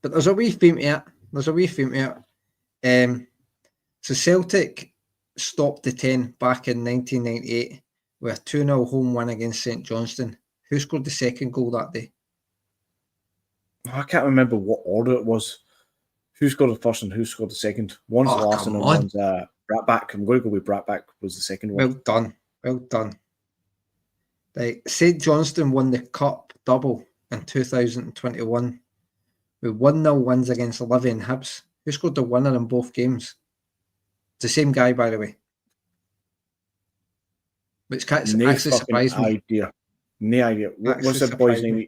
But there's a wee theme to it. So Celtic stopped the 10 back in 1998 with a 2-0 home win against St Johnstone. Who scored the second goal that day? I can't remember what order it was. Who scored the first and who scored the second? One's Larson and one's Bratback. I'm going to go with Bratback was the second one. Well done. Like, St Johnstone won the Cup double in 2021 with 1-0 wins against Livy and Hibs. Who scored the winner in both games? It's the same guy, by the way. Which actually surprised me. No idea. What's the boy's name?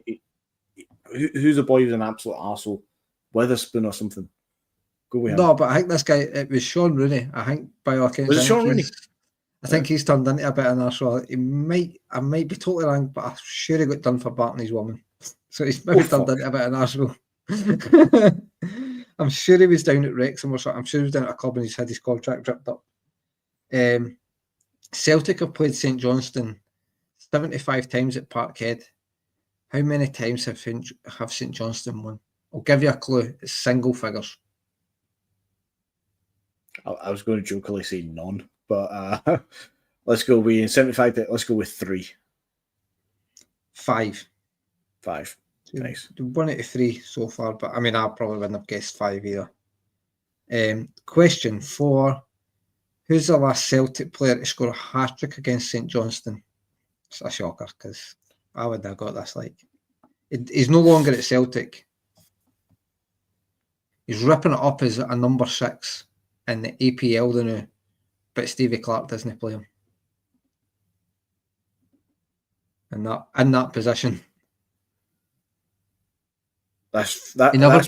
Who's the boy who's an absolute arsehole? Witherspoon or something? Go with him. No, but I think this guy, it was Sean Rooney. I think by all accounts. Was it Sean Rooney? I think he's turned into a bit of an arsehole. I might be totally wrong, but I'm sure he got done for batting his woman. So he's maybe turned into a bit of an arsehole. I'm sure he was down at Wrexham or something. I'm sure he was down at a club and he's had his contract ripped up. Celtic have played St Johnstone 75 times at Parkhead. How many times have St Johnstone won? I'll give you a clue. It's single figures. I was going to jokingly say none, but let's go with 75. Let's go with 3. 5. Nice. 1 out of 3 so far, but I mean, I probably wouldn't have guessed 5 either. Question 4. Who's the last Celtic player to score a hat-trick against St Johnstone? It's a shocker because I wouldn't have got this. He's no longer at Celtic. He's ripping it up as a number 6 in the APL now, but Stevie Clark doesn't play him in that position. He never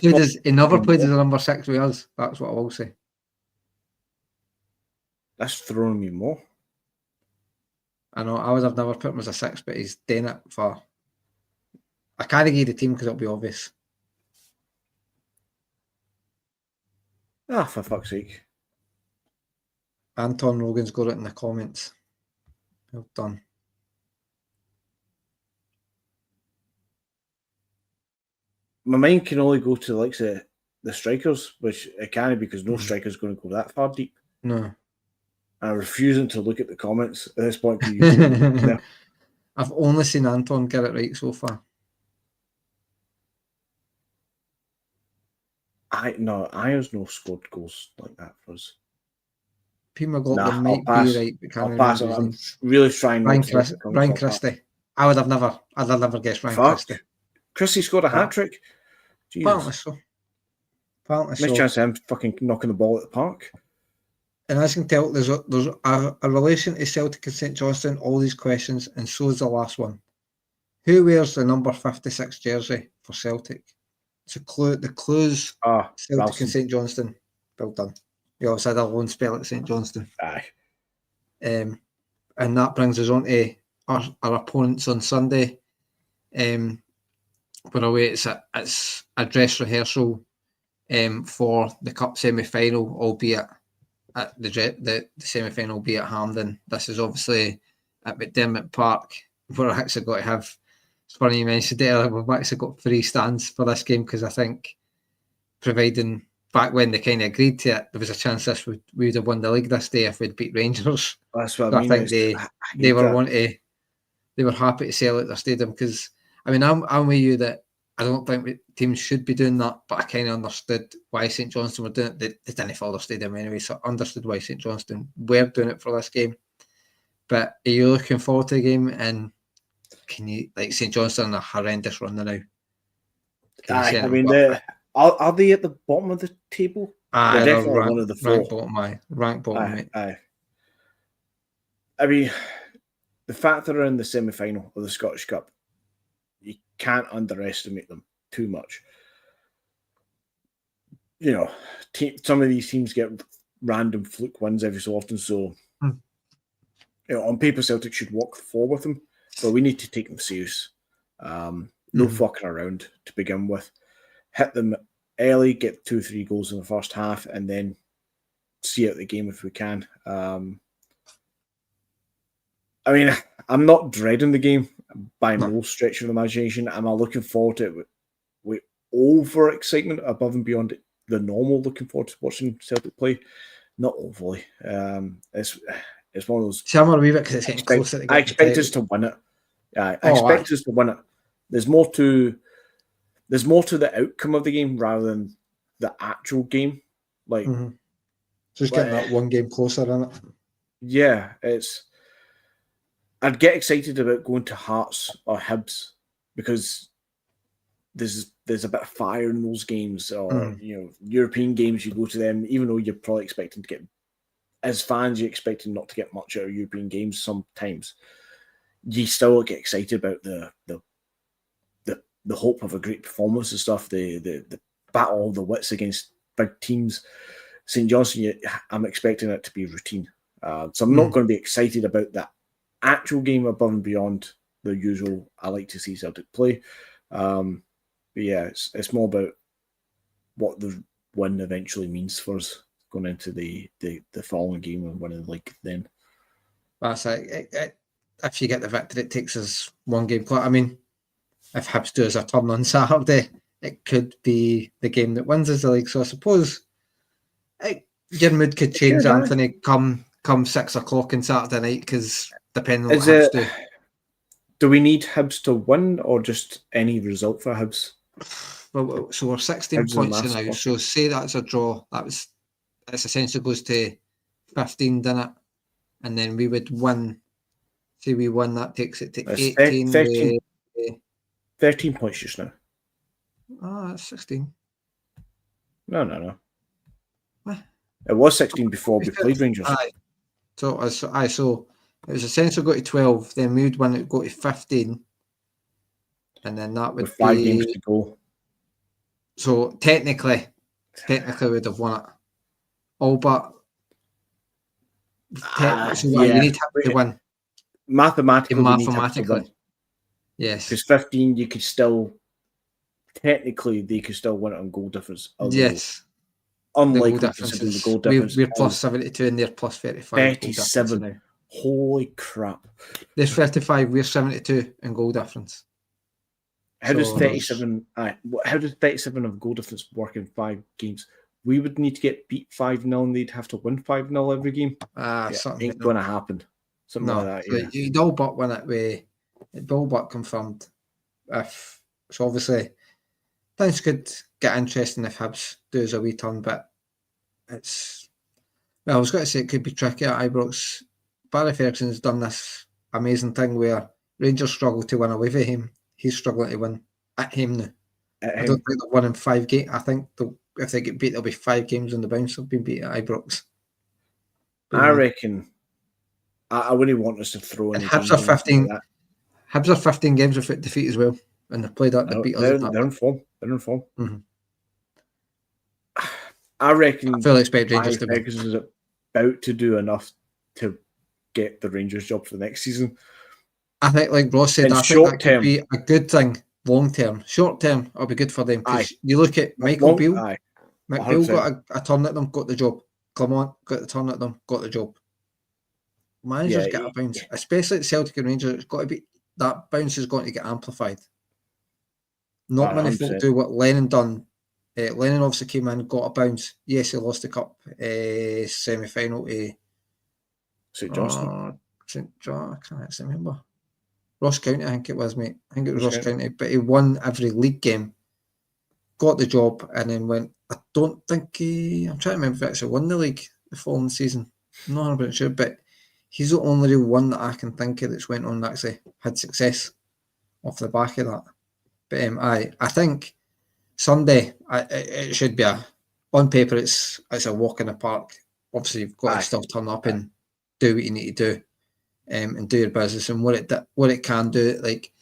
played as a number 6 with us. That's what I will say. That's throwing me more. I know I would have never put him as a 6, but he's doing it for. I can't give you the team because it'll be obvious. For fuck's sake. Anton Rogan's got it in the comments. Well done. My mind can only go to the likes of the strikers, which it can't because no striker's going to go that far deep. No. I'm refusing to look at the comments at this point. I've only seen Anton get it right so far. Ayers no scored goals like that for us. P. McLaughlin might be right, but can't I'll pass. I'm really trying. Ryan Christie. I'd have never guessed Ryan Christie. Christie scored a hat trick. Apparently so. Nice chance of him fucking knocking the ball at the park. And as you can tell, there's a relation to Celtic and St Johnstone, all these questions, and so is the last one. Who wears the number 56 jersey for Celtic? It's a clue. The clues Celtic Ralston. and St Johnstone. Well done. You also had a lone spell at St Johnstone. Aye. And that brings us on to our opponents on Sunday. We're away. It's a dress rehearsal for the Cup semi-final, albeit at the semi-final will be at Hampden. This is obviously at McDermott Park. We're actually got to have, it's funny you mentioned it earlier, we've actually got 3 stands for this game because I think providing back when they kind of agreed to it, there was a chance we would have won the league this day if we'd beat Rangers. That's what I mean. I think they were happy to sell out their stadium because I mean I'm with you that I don't think teams should be doing that, but I kind of understood why St Johnstone were doing it. They didn't fill their stadium anyway, so I understood why St Johnstone were doing it for this game. But are you looking forward to the game? And can you, like, St Johnstone a horrendous run now? I mean, are they at the bottom of the table? They're definitely one of the 4. Rank bottom, mate. I mean, the fact that they're in the semi-final of the Scottish Cup, you can't underestimate them too much. You know, some of these teams get random fluke wins every so often. So, you know, on paper, Celtic should walk forward with them, but we need to take them serious. No fucking around to begin with. Hit them early, get 2-3 goals in the first half, and then see out the game if we can. I mean, I'm not dreading the game by no stretch of the imagination. I'm looking forward to it with over excitement above and beyond the normal. Looking forward to watching Celtic play, not overly. It's It's one of those. See, I'm a wee bit because it's getting closer to I get expect us to win it. Yeah, I Oh, expect us to win it. There's more to the outcome of the game rather than the actual game. Like, just getting that one game closer, isn't it? Yeah, I'd get excited about going to Hearts or Hibs because there's a bit of fire in those games, or European games. You go to them, even though you're probably expecting to get, as fans, you're expecting not to get much out of European games. Sometimes you still get excited about the hope of a great performance and stuff. The battle of the wits against big teams. St Johnstone, I'm expecting it to be routine. So I'm not going to be excited about that actual game above and beyond the usual. I like to see Celtic play. But yeah, it's more about what the win eventually means for us going into the following game and winning the league then. That's it. If you get the victory, it takes us one game. I mean, if Hibs do us a turn on Saturday, it could be the game that wins us the league. So I suppose your mood could change, Anthony, come 6 o'clock on Saturday night, because depending on what Hibs do. Do we need Hibs to win or just any result for Hibs? Well, so we're 16 Hibs points now. So say that's a draw. It's essentially goes to 15, doesn't it? And then we would win. Say we win, that takes it to 18. 13 points just now. Oh, that's 16. No. What? It was 16 before we played Rangers. So it was essentially go to 12, then we would win it, go to 15, and then that would with 5 games to go. So technically we'd have won it. All but you need to win. Mathematically. Yes. Because 15, you could still, technically, they could still win it on goal difference. Yes. Unlikely considering the goal difference. We're plus 72 and they're plus 35. 37. Holy crap. There's 35, we're 72 in goal difference. How does 37 of goal difference work in 5 games? We would need to get beat 5-0 and they'd have to win 5-0 every game. Something ain't going to happen. Something like that. Yeah. You'd all but win it with all but confirmed. So obviously things could get interesting if Hibs do us a wee turn, but I was going to say it could be tricky at Ibrox. Barry Ferguson's done this amazing thing where Rangers struggle to win away from him. He's struggling to win at him now. I don't think they've won in 5 games. I think if they get beat, there'll be 5 games on the bounce. They've been beat at Ibrox. I reckon I wouldn't want us to throw in. Hibs are 15. Hibs are 15 games without defeat as well, and they've played that. They beat us. They're in form. Mm-hmm. I reckon. I fully expect Rangers to win. Ferguson is about to do enough to get the Rangers job for the next season. I think, like Ross said, I think that could be a good thing. Long term, short term, it'll be good for them. Because you look at Michael Beale. Michael Beale got a turn at them, got the job. Clement got the turn at them, got the job. Managers get a bounce, especially at Celtic and Rangers. It's got to be that bounce is going to get amplified. Not many folk do what Lennon done. Lennon obviously came in, got a bounce. Yes, he lost the cup semi-final to St Johnstone. I can't actually remember. Ross County, I think it was, mate. I think it was Ross County, but he won every league game, got the job, and then went. I don't think I'm trying to remember if he actually won the league the following season. I'm not 100% sure, but he's the only real one that I can think of that's went on and actually had success off the back of that. But I think Sunday it should be on paper it's a walk in the park. Obviously, you've got to still turn up and do what you need to do. And do your business, and what it can do. Like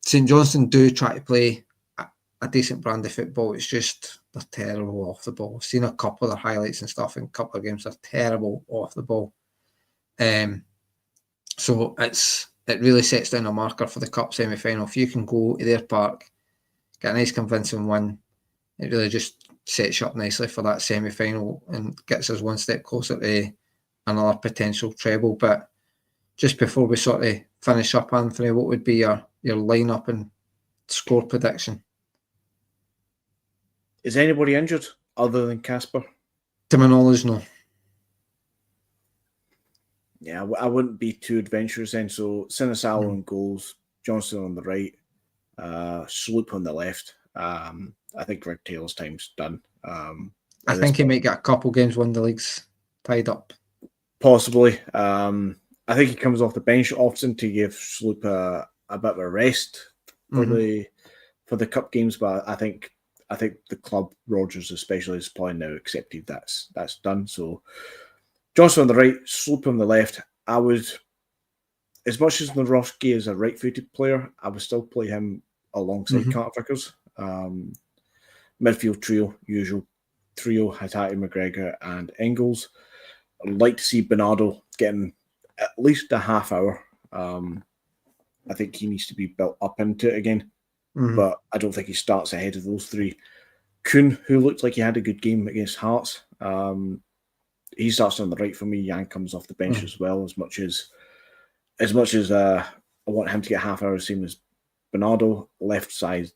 St Johnstone do try to play a decent brand of football. It's just they're terrible off the ball. I've seen a couple of their highlights and stuff in a couple of games. They're terrible off the ball. So it really sets down a marker for the cup semi-final. If you can go to their park, get a nice convincing win, it really just sets you up nicely for that semi-final and gets us one step closer to another potential treble. But just before we sort of finish up, Anthony, what would be your lineup and score prediction? Is anybody injured other than Kasper? To my knowledge, no. Yeah, I wouldn't be too adventurous then. So Sinisalo on goals, Johnstone on the right, Sloop on the left. I think Greg Taylor's time's done. I think he might get a couple games when the league's tied up. Possibly. I think he comes off the bench often to give Sloop a bit of a rest for the cup games, but I think the club, Rogers especially, is probably now accepted that's done. So Johnson on the right, Sloop on the left. I would, as much as Nawrocki is a right-footed player, I would still play him alongside Carter Vickers. Midfield trio, usual trio, Hatate, McGregor and Engels. I'd like to see Bernardo getting at least a half hour. I think he needs to be built up into it again, but I don't think he starts ahead of those three. Kuhn, who looked like he had a good game against Hearts, he starts on the right for me. Yang comes off the bench as well. As much as I want him to get half hour, same as Bernardo. Left side,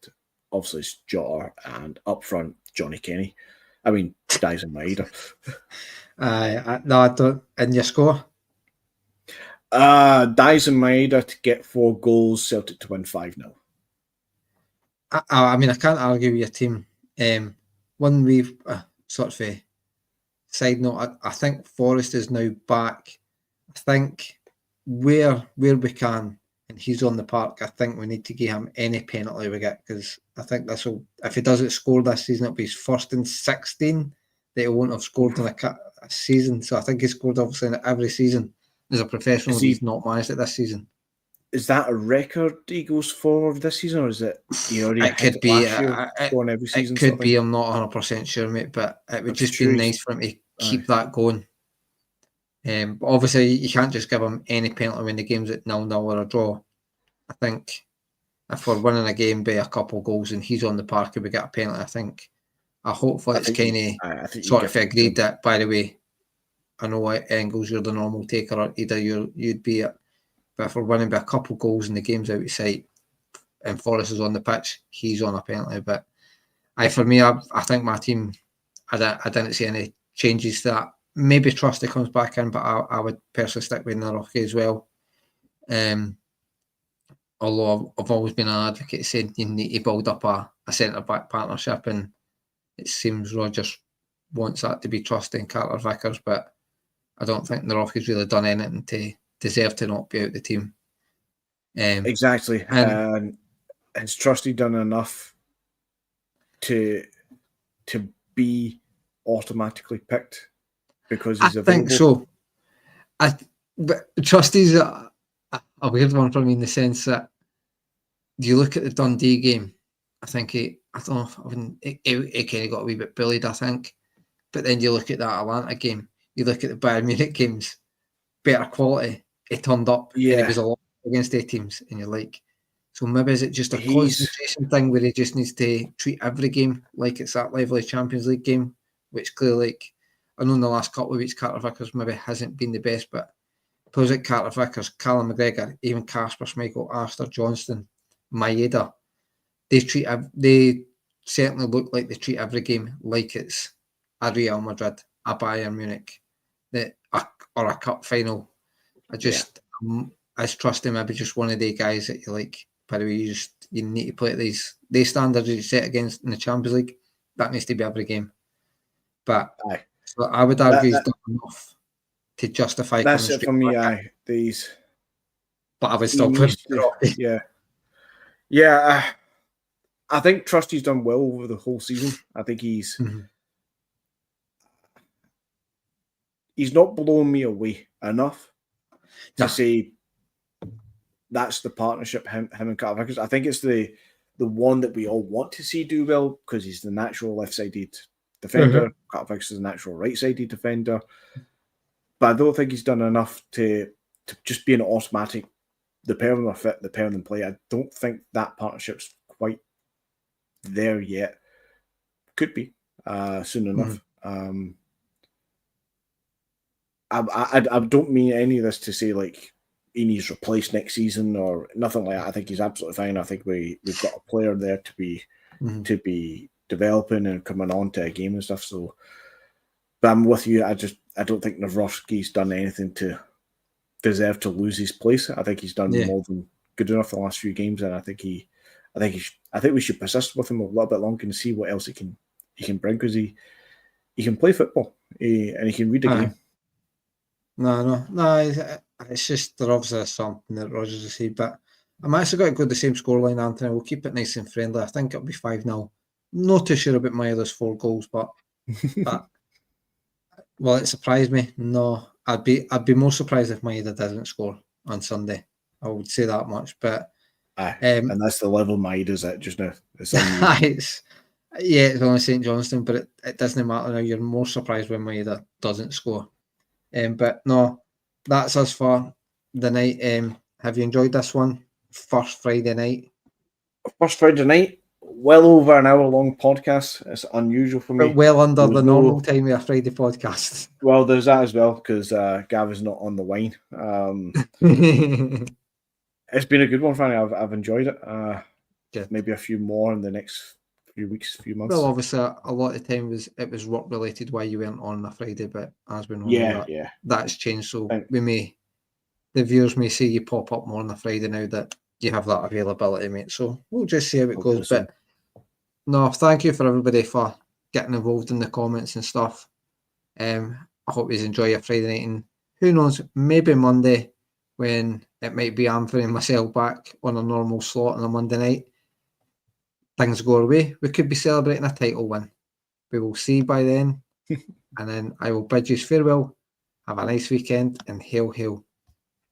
obviously, it's Jota, and up front, Johnny Kenny. I mean, Dyson Maeda. No, I don't. And your score? Dyson Maeda to get 4 goals, Celtic to win 5-0. I mean, I can't argue with your team. One we've sort of a side note, I think Forrest is now back. I think where we can, and he's on the park, I think we need to give him any penalty we get, because I think this will, if he doesn't score this season, it'll be his first in 16 that he won't have scored in a season. So I think he scored obviously in every season as a professional. He's not managed it this season. Is that a record he goes for this season, or is it he already it could be scoring every season? It could be. I'm not 100% sure, mate, but it would just be nice for him to keep that going. But obviously, you can't just give him any penalty when the game's at 0-0 or a draw. I think if we're winning a game by a couple of goals and he's on the park and we get a penalty, hopefully it's kind of sort of agreed that, by the way, I know Engels, you're the normal taker, or either you'd be it. But if we're winning by a couple of goals and the game's out of sight and Forrest is on the pitch, he's on a penalty. But for me, I think my team, I didn't see any changes to that. Maybe Trusty comes back in, but I would personally stick with Nawrocki as well. Although I've always been an advocate saying you need to build up a centre-back partnership, and it seems Rogers wants that to be Trusty and Carter Vickers, but I don't think Nawrocki's really done anything to deserve to not be out the team. Exactly. And has Trusty done enough to be automatically picked because he's available? I think so. But Trusty's a weird one for me in the sense that you look at the Dundee game, I think he kind of got a wee bit bullied, I think. But then you look at that Atlanta game, you look at the Bayern Munich games, better quality. He turned up and it was a lot against A teams, and you're like, so maybe is it just a concentration thing where he just needs to treat every game like it's that lively Champions League game, which clearly, like, I know in the last couple of weeks Carter Vickers maybe hasn't been the best, but players like Carter Vickers, Callum McGregor, even Kasper, Schmeichel, Astor, Johnston, Maeda, they certainly look like they treat every game like it's a Real Madrid, a Bayern Munich, or a cup final. I trust him. Maybe just one of the guys that you like. By the way, you need to play at these standards you set against in the Champions League. That needs to be every game. But so I would argue he's done enough to justify. That's it for me. But I would still put I think Trusty's done well over the whole season. I think he's not blowing me away enough to say that's the partnership him and Carter Vickers. I think it's the one that we all want to see do well because he's the natural left-sided defender. Carter Vickers is a natural right-sided defender. But I don't think he's done enough to just be an automatic, the pair of them are fit, the pair of them play. I don't think that partnership's quite there yet. Could be soon enough. I don't mean any of this to say like he needs replaced next season or nothing like that. I think he's absolutely fine. I think we've got a player there to be developing and coming on to a game and stuff. So, but I'm with you. I don't think Nawrocki's done anything to deserve to lose his place. I think he's done Yeah. more than good enough the last few games, and I think we should persist with him a little bit longer and see what else he can bring, because he can play football and he can read the game. No. It's just there obviously is something that Rodgers has said, but I'm actually going to go the same scoreline, Anthony. We'll keep it nice and friendly. I think it'll be 5-0. Not too sure about Maeda's 4 goals, but will it surprise me? No, I'd be more surprised if Maeda doesn't score on Sunday. I would say that much, but and that's the level Maeda's at just now. It's only St Johnstone, but it doesn't matter now. You're more surprised when Maeda doesn't score. But no, that's us for the night. Have you enjoyed this one? First Friday night, well over an hour long podcast. It's unusual for me. but well under the normal time of a Friday podcast. Well, there's that as well, because Gav is not on the wine. It's been a good one, Fanny. I've enjoyed it. Maybe a few more in the next few weeks, few months. Well, obviously, a lot of time it was work related why you weren't on a Friday, but as we know, that's changed. So the viewers may see you pop up more on a Friday now that you have that availability, mate. So we'll just see how it goes. But no, thank you for everybody for getting involved in the comments and stuff. I hope you enjoy your Friday night, and who knows, maybe Monday when it might be Anthony and myself back on a normal slot on a Monday night. Things go away, we could be celebrating a title win. We will see by then. And then I will bid you farewell. Have a nice weekend, and hail, hail